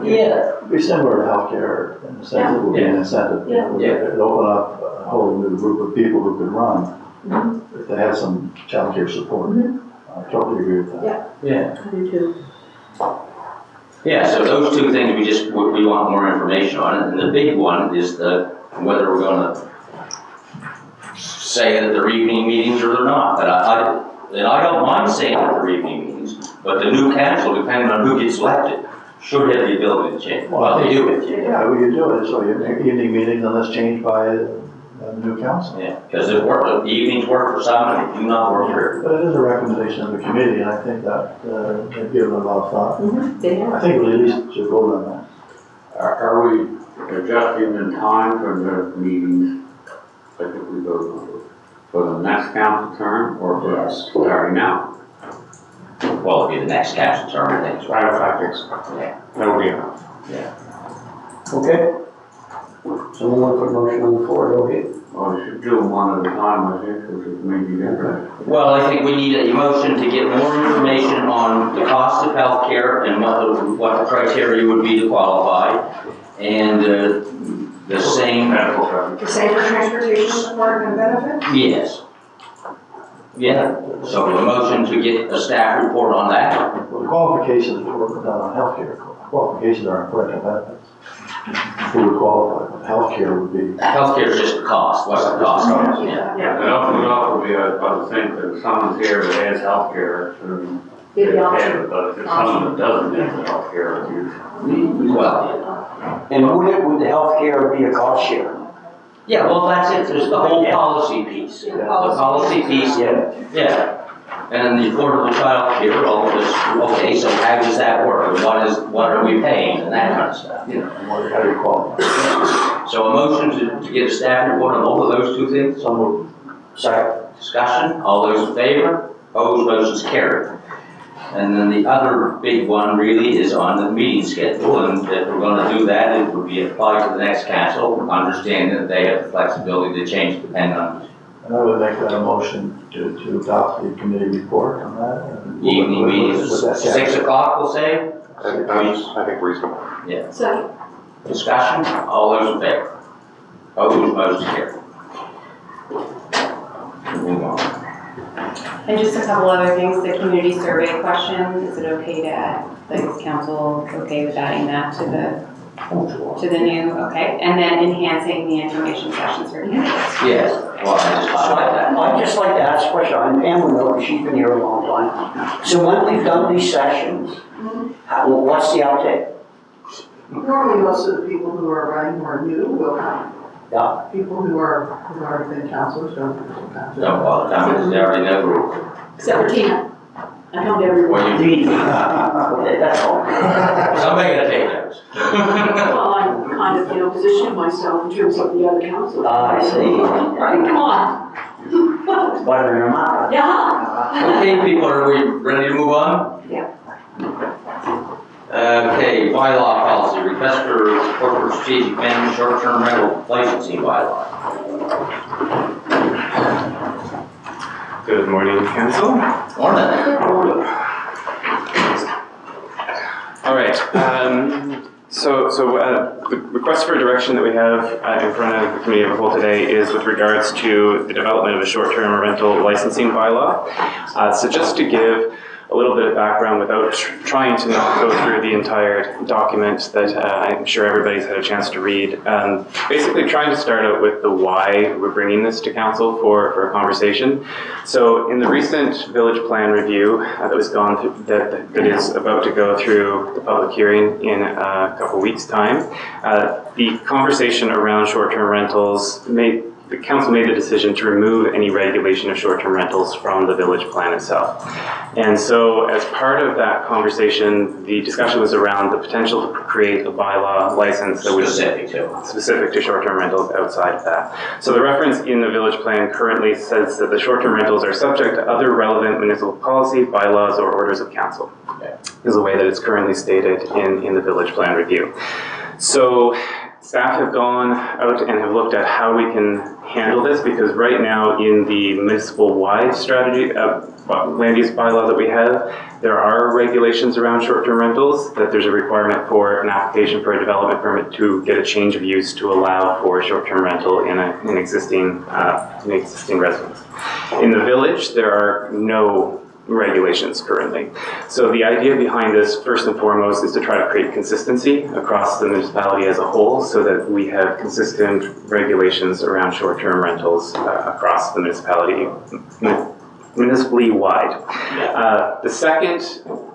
Yeah. it'd be similar to healthcare, in the sense it would be an incentive. Yeah. It'd open up a whole new group of people who could run, if they had some childcare support. I totally agree with that. Yeah. I do too. Yeah, so those two things, we want more information on, and the big one is whether we're gonna say that they're evening meetings or they're not. But I don't mind saying that they're evening meetings, but the new council, depending on who gets elected, should have the ability to change. Well, they do with you. Yeah, we could do it, so your evening meetings unless changed by the new council. Yeah, because the evenings work for some and they do not work for. But it is a recommendation of the committee, and I think that they've given it a lot of thought. They are. I think we at least should vote on that. Are we adjusting the time for the meetings, like if we go for the next council term or for us starting now? Well, it'd be the next council term, I think. I think so. Yeah. That would be enough. okay. Someone want to put a motion on the floor, go ahead. Well, we should do them one at a time, I think, which is maybe different. Well, I think we need a motion to get more information on the cost of healthcare and what the criteria would be to qualify. And the same, Medical coverage. the same for transportation support and benefit? yes. Yeah, so a motion to get a staff report on that. Well, the qualifications for working down on healthcare, qualifications are important benefits. Who would qualify, but healthcare would be. Healthcare is just the cost, what's the cost? Yeah. It also be, I would think that if someone's here that has healthcare, then they Give the have option. it, but if it's someone that doesn't have healthcare, you. Well, And would the healthcare be a cost share? yeah, well, that's it, there's the whole policy piece. The policy piece, yeah. And then the affordable child care, all of this, okay, so how does that work? And what are we paying and that kind of stuff, you know? How do you qualify? So a motion to get a staff report on all of those two things? Some would. Second. Discussion, all those in favor? Opposed, motion's carried. And then the other big one really is on the meeting schedule, and if we're gonna do that, it would be applied to the next council, understanding that they have the flexibility to change depending on And I would make that a motion to adopt the committee report on that. and evening meetings, with that 6 o'clock, we'll say? I think reasonable. Yeah. Second. Discussion, all those in favor? Opposed, motion carried. Move on. And just a couple other things, the community survey question, is it okay to add, like, is council okay with adding that to the new, okay? And then enhancing the information sessions for candidates. Yes, well, I just saw that. I'd just like to ask a question, and Pam will know, because she's been here a long time. So when we've done these sessions, what's the outtake? Normally, most of the people who are running or new will come. Yeah. People who are, who've already been counselors don't come. Don't bother, because they already know the rules. Except for Tina. I come to every Well, meeting. That's all. Somebody gotta take notes. Well, I'm kind of, positioning myself in terms of the other council. I see. Right, come on. Butter in her mouth. Yeah. Okay, people, are we ready to move on? Yeah. Okay, bylaw policy, request for corporate strategic management short-term rental licensing bylaw. Good morning, council. Morning. All right, so the request for direction that we have in front of the committee of the whole today is with regards to the development of a short-term rental licensing bylaw. So just to give a little bit of background without trying to not go through the entire document that I'm sure everybody's had a chance to read. Basically trying to start out with the why we're bringing this to council for a conversation. So in the recent village plan review that was gone through, that is about to go through the public hearing in a couple weeks' time, the conversation around short-term rentals the council made the decision to remove any regulation of short-term rentals from the village plan itself. And so as part of that conversation, the discussion was around the potential to create a bylaw license that was specific to short-term rentals outside of that. So the reference in the village plan currently says that the short-term rentals are subject to other relevant municipal policy, bylaws, or orders of council. Is the way that it's currently stated in the village plan review. So staff have gone out and have looked at how we can handle this, because right now in the municipal-wide strategy, land use bylaw that we have, there are regulations around short-term rentals, that there's a requirement for an application for a development permit to get a change of use to allow for short-term rental in an existing residence. In the village, there are no regulations currently. So the idea behind this, first and foremost, is to try to create consistency across the municipality as a whole, so that we have consistent regulations around short-term rentals across the municipality, municipally wide. The second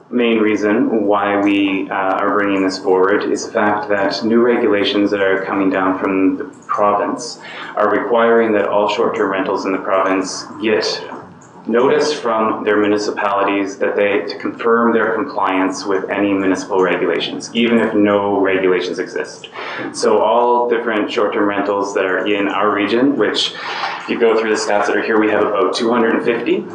main reason why we are bringing this forward is the fact that new regulations that are coming down from the province are requiring that all short-term rentals in the province get notice from their municipalities that to confirm their compliance with any municipal regulations, even if no regulations exist. So all different short-term rentals that are in our region, which if you go through the stats that are here, we have about 250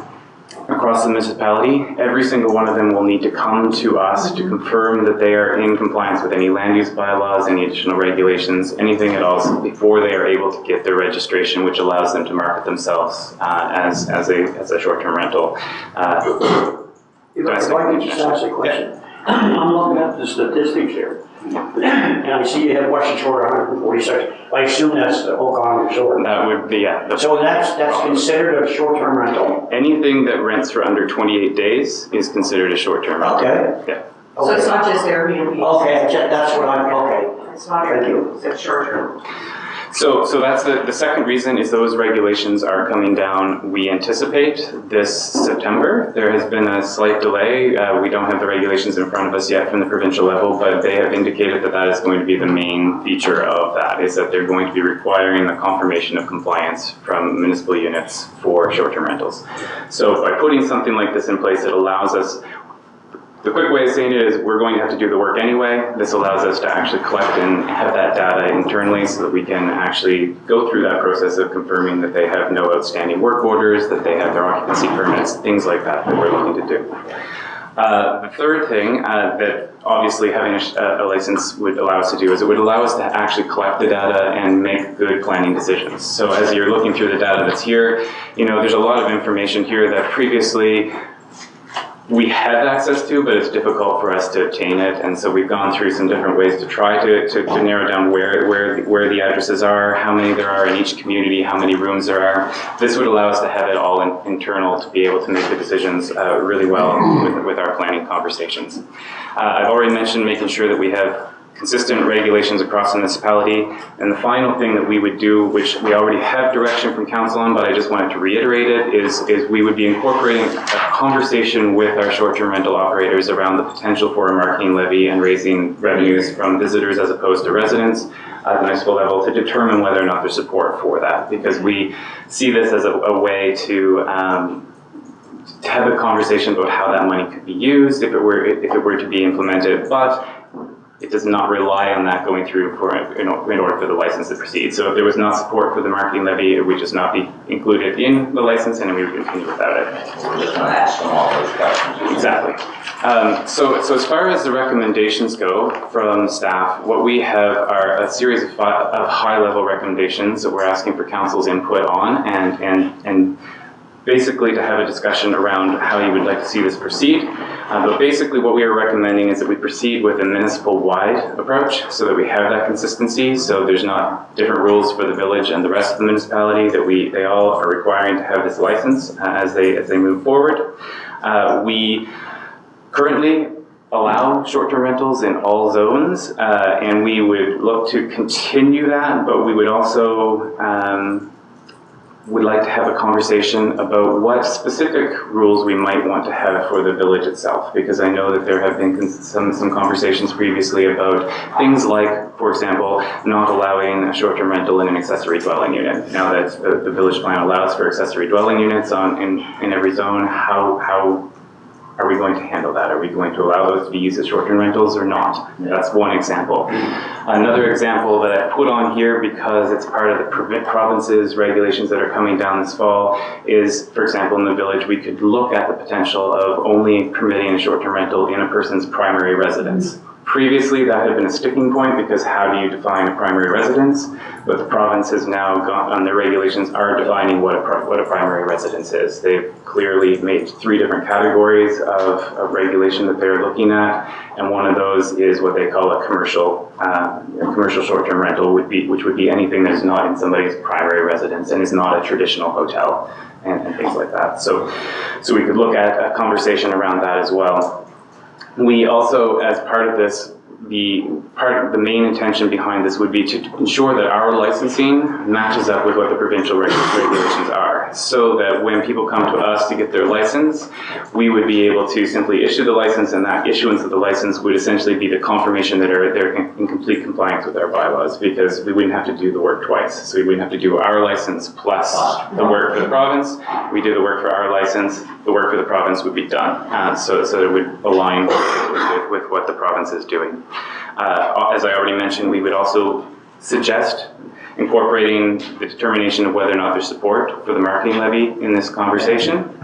across the municipality. Every single one of them will need to come to us to confirm that they are in compliance with any land use bylaws, any additional regulations, anything at all, before they are able to get their registration, which allows them to market themselves as a short-term rental. If I could just ask a question. I'm looking at the statistics here, and I see you have Western Shore 146. I assume that's the Okan Resort. That would be, yeah. So that's considered a short-term rental? Anything that rents for under 28 days is considered a short-term rental. Okay. Yeah. So it's not just Airbnb. Okay, that's what okay. It's not Airbnb, it's short-term. So that's the second reason is those regulations are coming down, we anticipate, this September. There has been a slight delay. We don't have the regulations in front of us yet from the provincial level, but they have indicated that that is going to be the main feature of that, is that they're going to be requiring the confirmation of compliance from municipal units for short-term rentals. So by putting something like this in place, it allows us. The quick way of saying it is we're going to have to do the work anyway. This allows us to actually collect and have that data internally so that we can actually go through that process of confirming that they have no outstanding work orders, that they have their occupancy permits, things like that we're looking to do. The third thing that obviously having a license would allow us to do is it would allow us to actually collect the data and make good planning decisions. So as you're looking through the data that's here, there's a lot of information here that previously we have access to, but it's difficult for us to obtain it. And so we've gone through some different ways to try to narrow down where the addresses are, how many there are in each community, how many rooms there are. This would allow us to have it all internal to be able to make the decisions really well with our planning conversations. I've already mentioned making sure that we have consistent regulations across the municipality. And the final thing that we would do, which we already have direction from council on, but I just wanted to reiterate it, is we would be incorporating a conversation with our short-term rental operators around the potential for a marketing levy and raising revenues from visitors as opposed to residents at the municipal level to determine whether or not there's support for that. Because we see this as a way to have a conversation about how that money could be used if it were to be implemented, but it does not rely on that going through in order for the license to proceed. So if there was not support for the marketing levy, it would just not be included in the license, and we would continue without it. We're just gonna ask them all those questions. Exactly. So as far as the recommendations go from staff, what we have are a series of high-level recommendations that we're asking for council's input on, and basically to have a discussion around how you would like to see this proceed. But basically what we are recommending is that we proceed with a municipal-wide approach so that we have that consistency, so there's not different rules for the village and the rest of the municipality, that they all are requiring to have this license as they move forward. We currently allow short-term rentals in all zones, and we would look to continue that, but we would also would like to have a conversation about what specific rules we might want to have for the village itself, because I know that there have been some conversations previously about things like, for example, not allowing a short-term rental in an accessory dwelling unit. Now that the village plan allows for accessory dwelling units in every zone, how are we going to handle that? Are we going to allow those to be used as short-term rentals or not? That's one example. Another example that I put on here because it's part of the province's regulations that are coming down this fall is, for example, in the village, we could look at the potential of only permitting a short-term rental in a person's primary residence. Previously, that had been a sticking point because how do you define a primary residence? But the province has now gone on, their regulations are defining what a primary residence is. They've clearly made 3 different categories of regulation that they're looking at, and one of those is what they call a commercial short-term rental, which would be anything that is not in somebody's primary residence and is not a traditional hotel and things like that. So we could look at a conversation around that as well. We also, as part of this, the main intention behind this would be to ensure that our licensing matches up with what the provincial regulations are, so that when people come to us to get their license, we would be able to simply issue the license, and that issuance of the license would essentially be the confirmation that they're in complete compliance with our bylaws, because we wouldn't have to do the work twice. So we wouldn't have to do our license plus the work for the province. We do the work for our license, the work for the province would be done. So it would align with what the province is doing. As I already mentioned, we would also suggest incorporating the determination of whether or not there's support for the marketing levy in this conversation.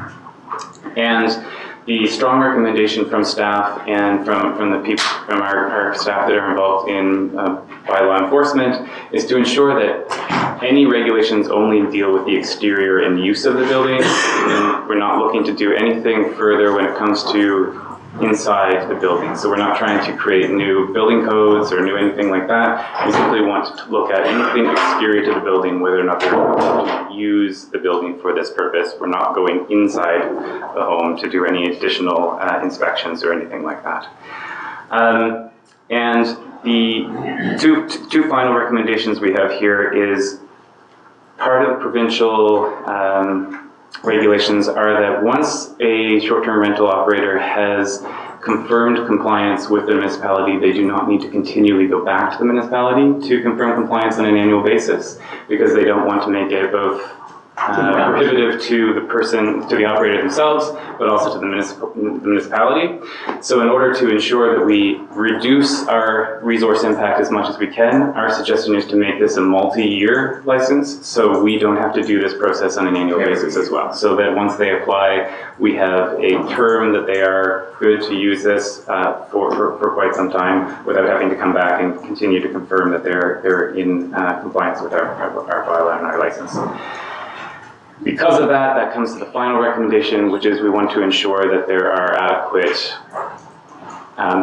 And the strong recommendation from staff and from the people, from our staff that are involved in bylaw enforcement, is to ensure that any regulations only deal with the exterior and use of the building, and we're not looking to do anything further when it comes to inside the building. So we're not trying to create new building codes or new anything like that. We simply want to look at anything exterior to the building, whether or not they're going to use the building for this purpose. We're not going inside the home to do any additional inspections or anything like that. And the two final recommendations we have here is part of the provincial regulations are that once a short-term rental operator has confirmed compliance with the municipality, they do not need to continually go back to the municipality to confirm compliance on an annual basis, because they don't want to make it both prohibitive to the operator themselves, but also to the municipality. So in order to ensure that we reduce our resource impact as much as we can, our suggestion is to make this a multi-year license, so we don't have to do this process on an annual basis as well. So that once they apply, we have a term that they are good to use this for quite some time without having to come back and continue to confirm that they're in compliance with our bylaw and our license. Because of that, that comes to the final recommendation, which is we want to ensure that there are adequate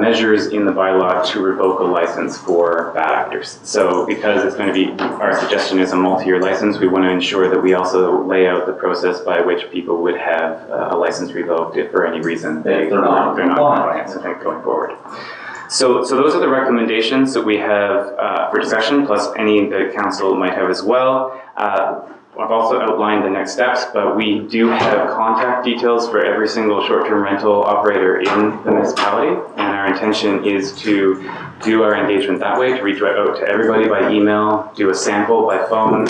measures in the bylaw to revoke a license for bad actors. So because it's going to be, our suggestion is a multi-year license, we want to ensure that we also lay out the process by which people would have a license revoked if for any reason they're not compliant, so going forward. So those are the recommendations that we have for discussion, plus any that council might have as well. I've also outlined the next steps, but we do have contact details for every single short-term rental operator in the municipality, and our intention is to do our engagement that way, to reach out to everybody by email, do a sample by phone,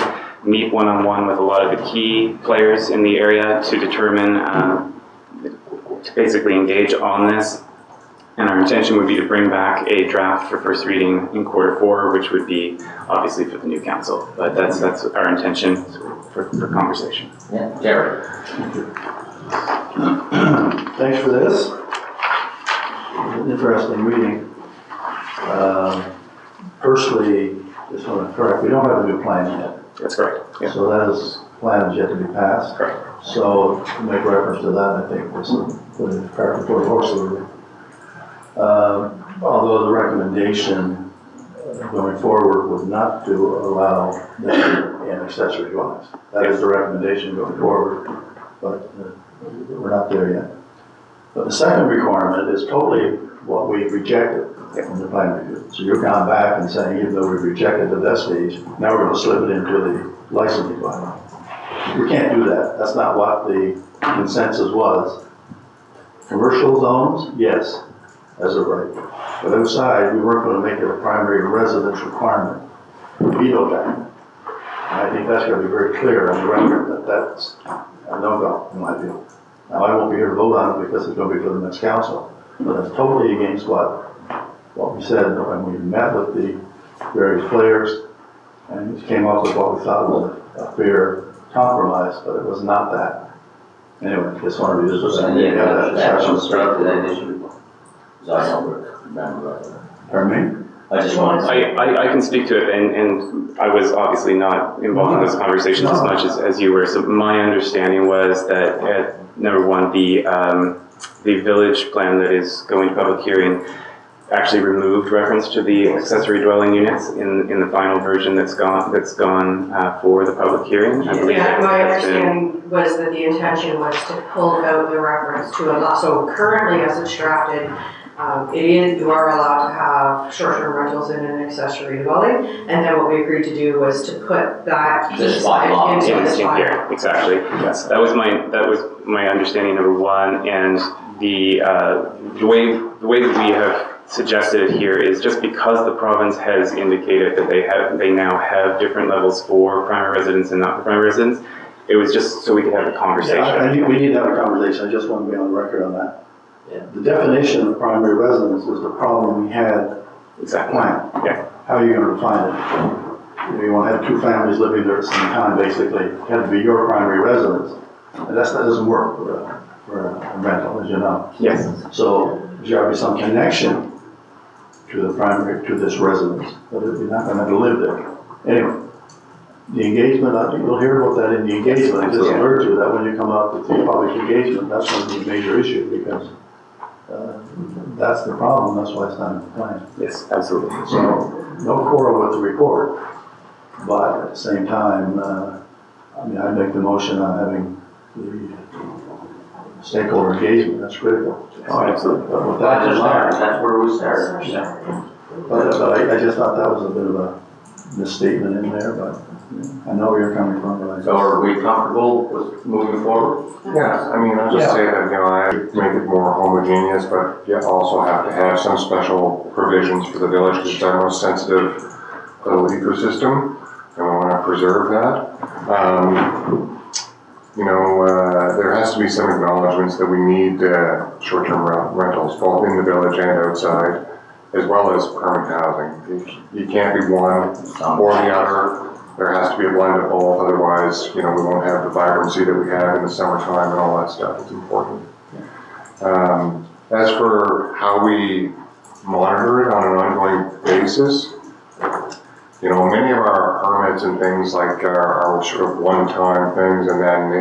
meet one-on-one with a lot of the key players in the area to determine, to basically engage on this. And our intention would be to bring back a draft for first reading in Q4, which would be obviously for the new council. But that's our intention for conversation. Yeah, Jerry. Thanks for this. An interesting meeting. Firstly, just want to correct, we don't have a new plan yet. That's correct. Yeah. So that is, plan is yet to be passed. Correct. So to make reference to that, I think was put in the cart before the horse. Although the recommendation going forward would not to allow them in accessory dwellings. That is the recommendation going forward, but we're not there yet. But the second requirement is totally what we rejected in the plan review. So you're coming back and saying, even though we've rejected at that stage, now we're going to slip it into the licensing bylaw. We can't do that. That's not what the consensus was. Commercial zones, yes, as of right. But outside, we weren't going to make it a primary residence requirement. We vetoed that. And I think that's going to be very clear on the record that that's a no-go, in my view. Now, I won't be here to vote on it because it's going to be for the next council. But it's totally against what we said when we met with the various players and we came up with what we thought was a fair compromise, but it was not that. Anyway, just want to revisit that. That was struck to that issue. So I don't remember. Pardon me? I just wanted to. I can speak to it, and I was obviously not involved in those conversations as much as you were. So my understanding was that number one, the village plan that is going to public hearing actually removed reference to the accessory dwelling units in the final version that's gone for the public hearing. I believe Yeah, my that's been- understanding was that the intention was to pull out the reference to a lot. So currently, as it's drafted, you are allowed to have short-term rentals in an accessory dwelling, and then what we agreed to do was to put that This bylaw. into this in bylaw. here, exactly. Yes, that was my understanding, number one, and the way that we have suggested it here is just because the province has indicated that they now have different levels for primary residence and not for primary residence. It was just so we could have a conversation. Yeah, I think we need to have a conversation. I just want to be on the record on that. Yeah. The definition of primary residence was the problem we had Exactly. planned. Yeah. How are you going to define it? You want to have two families living there at the same time, basically. It had to be your primary residence. And that doesn't work for a rental, as you know. Yes. So there's got to be some connection to this residence, but you're not going to have to live there. Anyway, the engagement, I think you'll hear about that in the engagement. I just alert you that when you come up with the public engagement, that's going to be a major issue because that's the problem. That's why it's not in the plan. Yes, absolutely. So no quarrel with the report, but at the same time, I make the motion on having the stakeholder engagement. That's critical. Oh, absolutely. But with that in mind, That's where we started. yeah. But I just thought that was a bit of a misstatement in there, but I know where you're coming from. But So are we comfortable with moving forward? Yeah, I mean, I'll just say that, I make it more homogeneous, but you also have to have some special provisions for the village because it's our most sensitive little ecosystem, and we want to preserve that. There has to be some acknowledgements that we need short-term rentals, both in the village and outside, as well as permanent housing. You can't be one or the other. There has to be a blend of both, otherwise, we won't have the vibrancy that we have in the summertime and all that stuff. It's important. As for how we monitor it on an ongoing basis, you know, many of our permits and things like are sort of one-time things, and then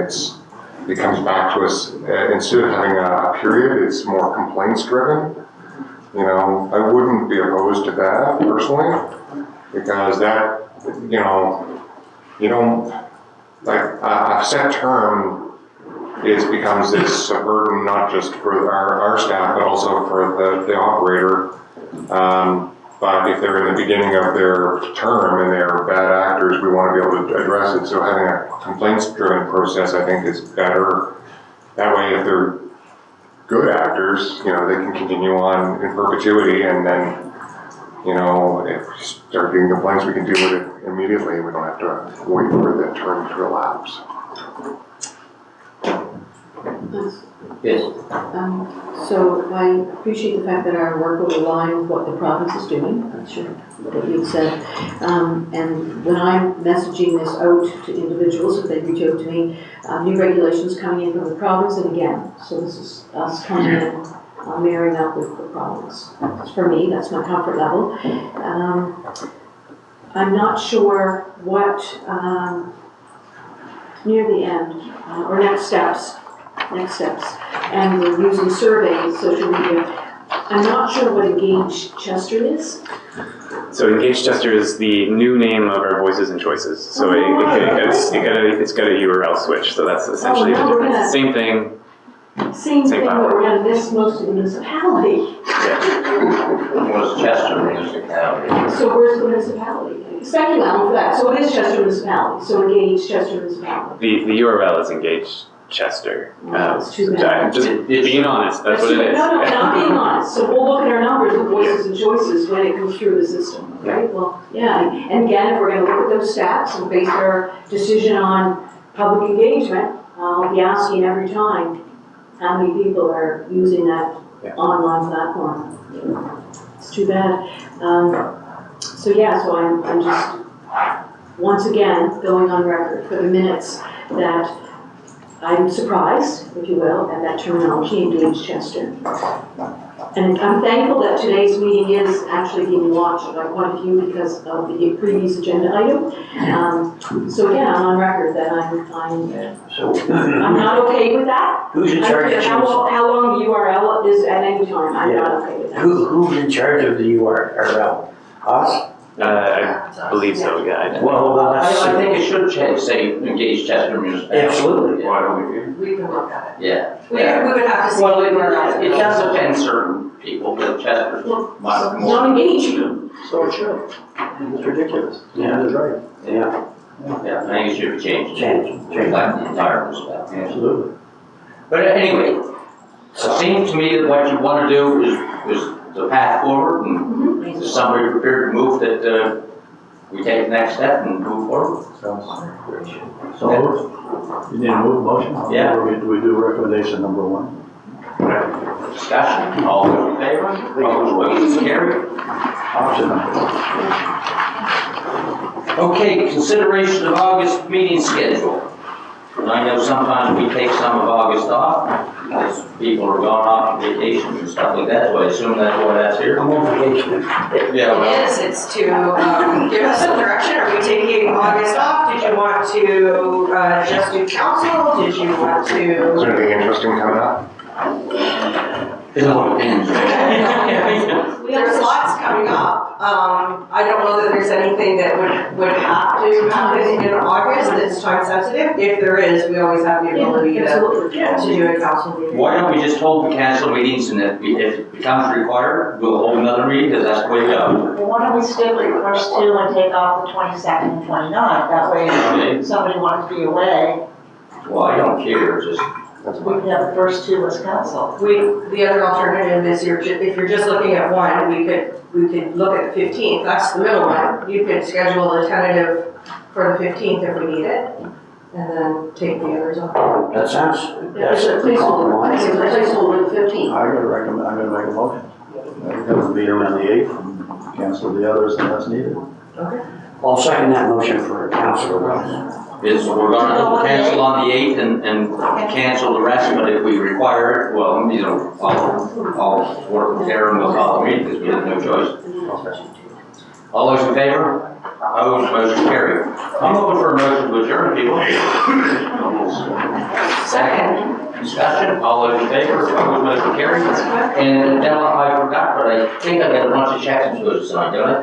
it comes back to us, instead of having a period, it's more complaints driven. You know, I wouldn't be opposed to that personally, because that, you know, you don't, like, a set term becomes this a burden, not just for our staff, but also for the operator. But if they're in the beginning of their term and they're bad actors, we want to be able to address it. So having a complaints-driven process, I think, is better. That way, if they're good actors, you know, they can continue on in perpetuity, and then, you know, if we start getting complaints, we can deal with it immediately. We don't have to wait for the term to elapse. Yes. So I appreciate the fact that our work will align with what the province is doing. I'm sure what you've said. And when I'm messaging this out to individuals, if they reach out to me, new regulations coming in from the province, and again, so this is us coming in, marrying up with the province. For me, that's my comfort level. I'm not sure what, near the end, or next steps, and we're using surveys, social media. I'm not sure what Engage Chester is. So Engage Chester is the new name of our Voices and Choices. So it's got a URL switch. So that's essentially the difference. Same thing. Same thing, but we're gonna miss most of the municipality. Was Chester municipality? So where's the municipality? Speculate for that. So it is Chester municipality. So Engage Chester municipality. The URL is Engage Chester. It's too bad. Just being honest, that's what it is. No, not being honest. So we'll look at our numbers of Voices and Choices when it comes through the system, right? Well, yeah, and again, if we're gonna look at those stats and base our decision on public engagement, I'll be asking every time how many people are using that online platform. It's too bad. So I'm just, once again, going on record for the minutes that I'm surprised, if you will, at that terminology, Engage Chester. And I'm thankful that today's meeting is actually being watched by quite a few because of the previous agenda item. So again, I'm on record that I'm not okay with that. Who's in charge of choosing? How long the URL is at any time, I'm not okay with that. Who's in charge of the URL? Us? I believe so, yeah. Well, I think it should say Engage Chester municipality. absolutely. Why don't we do? We can look at it. Yeah. We would have to see. Well, it does offend certain people, but Chester's much more. Not engage. So it should. It's ridiculous. Yeah. It's right. Yeah, Yeah, I think it should be changed. change. Reflect the entire municipality. Absolutely. But anyway, it seems to me that what you want to do is the path forward, and is somebody prepared to move that we take the next step and move forward? So moved. You need a move motion? Yeah. Or do we do recommendation number 1? Discussion, all those in favor? Opposed, motion carried. Option number 1. Okay, consideration of August meeting schedule. And I know sometimes we take some of August off, because people are gone off on vacation and stuff like that, so I assume that's why that's here. I'm on vacation. Yeah, well, It is, it's to give us some direction. Are we taking August off? Did you want to just do council? Did you want Is to? there anything interesting coming up? it all depends. There's lots coming up. I don't know that there's anything that would have to happen in August that's time sensitive. If there is, we always have the ability to do a council meeting. Why don't we just hold the council meetings, and if it becomes required, we'll hold another meeting, because that's the way we go. Well, why don't we stick with the first two and take off the 22nd and 29th? That way, if somebody wanted to be away, Well, I don't care, just, we could have the first two as council. The other alternative is if you're just looking at one, we could look at the 15th, that's the middle one. You could schedule a tentative for the 15th if we need it, and then take the others off. That sounds, It's a placeholder, it's a placeholder the 15th. I'm gonna make a motion. We're gonna meet on the 8th and cancel the others unless needed. I'll second that motion for Councilor Ross. we're gonna cancel on the 8th and cancel the rest, but if we require it, well, I'll work with Karen, we'll call the meeting, because we have no choice. All those in favor? Opposed, motion carried. I'm looking for a motion to adjourn, people. Second. Discussion, all those in favor, opposed, motion carried. And now I forgot, but I think I got a bunch of checks and to sign, don't I?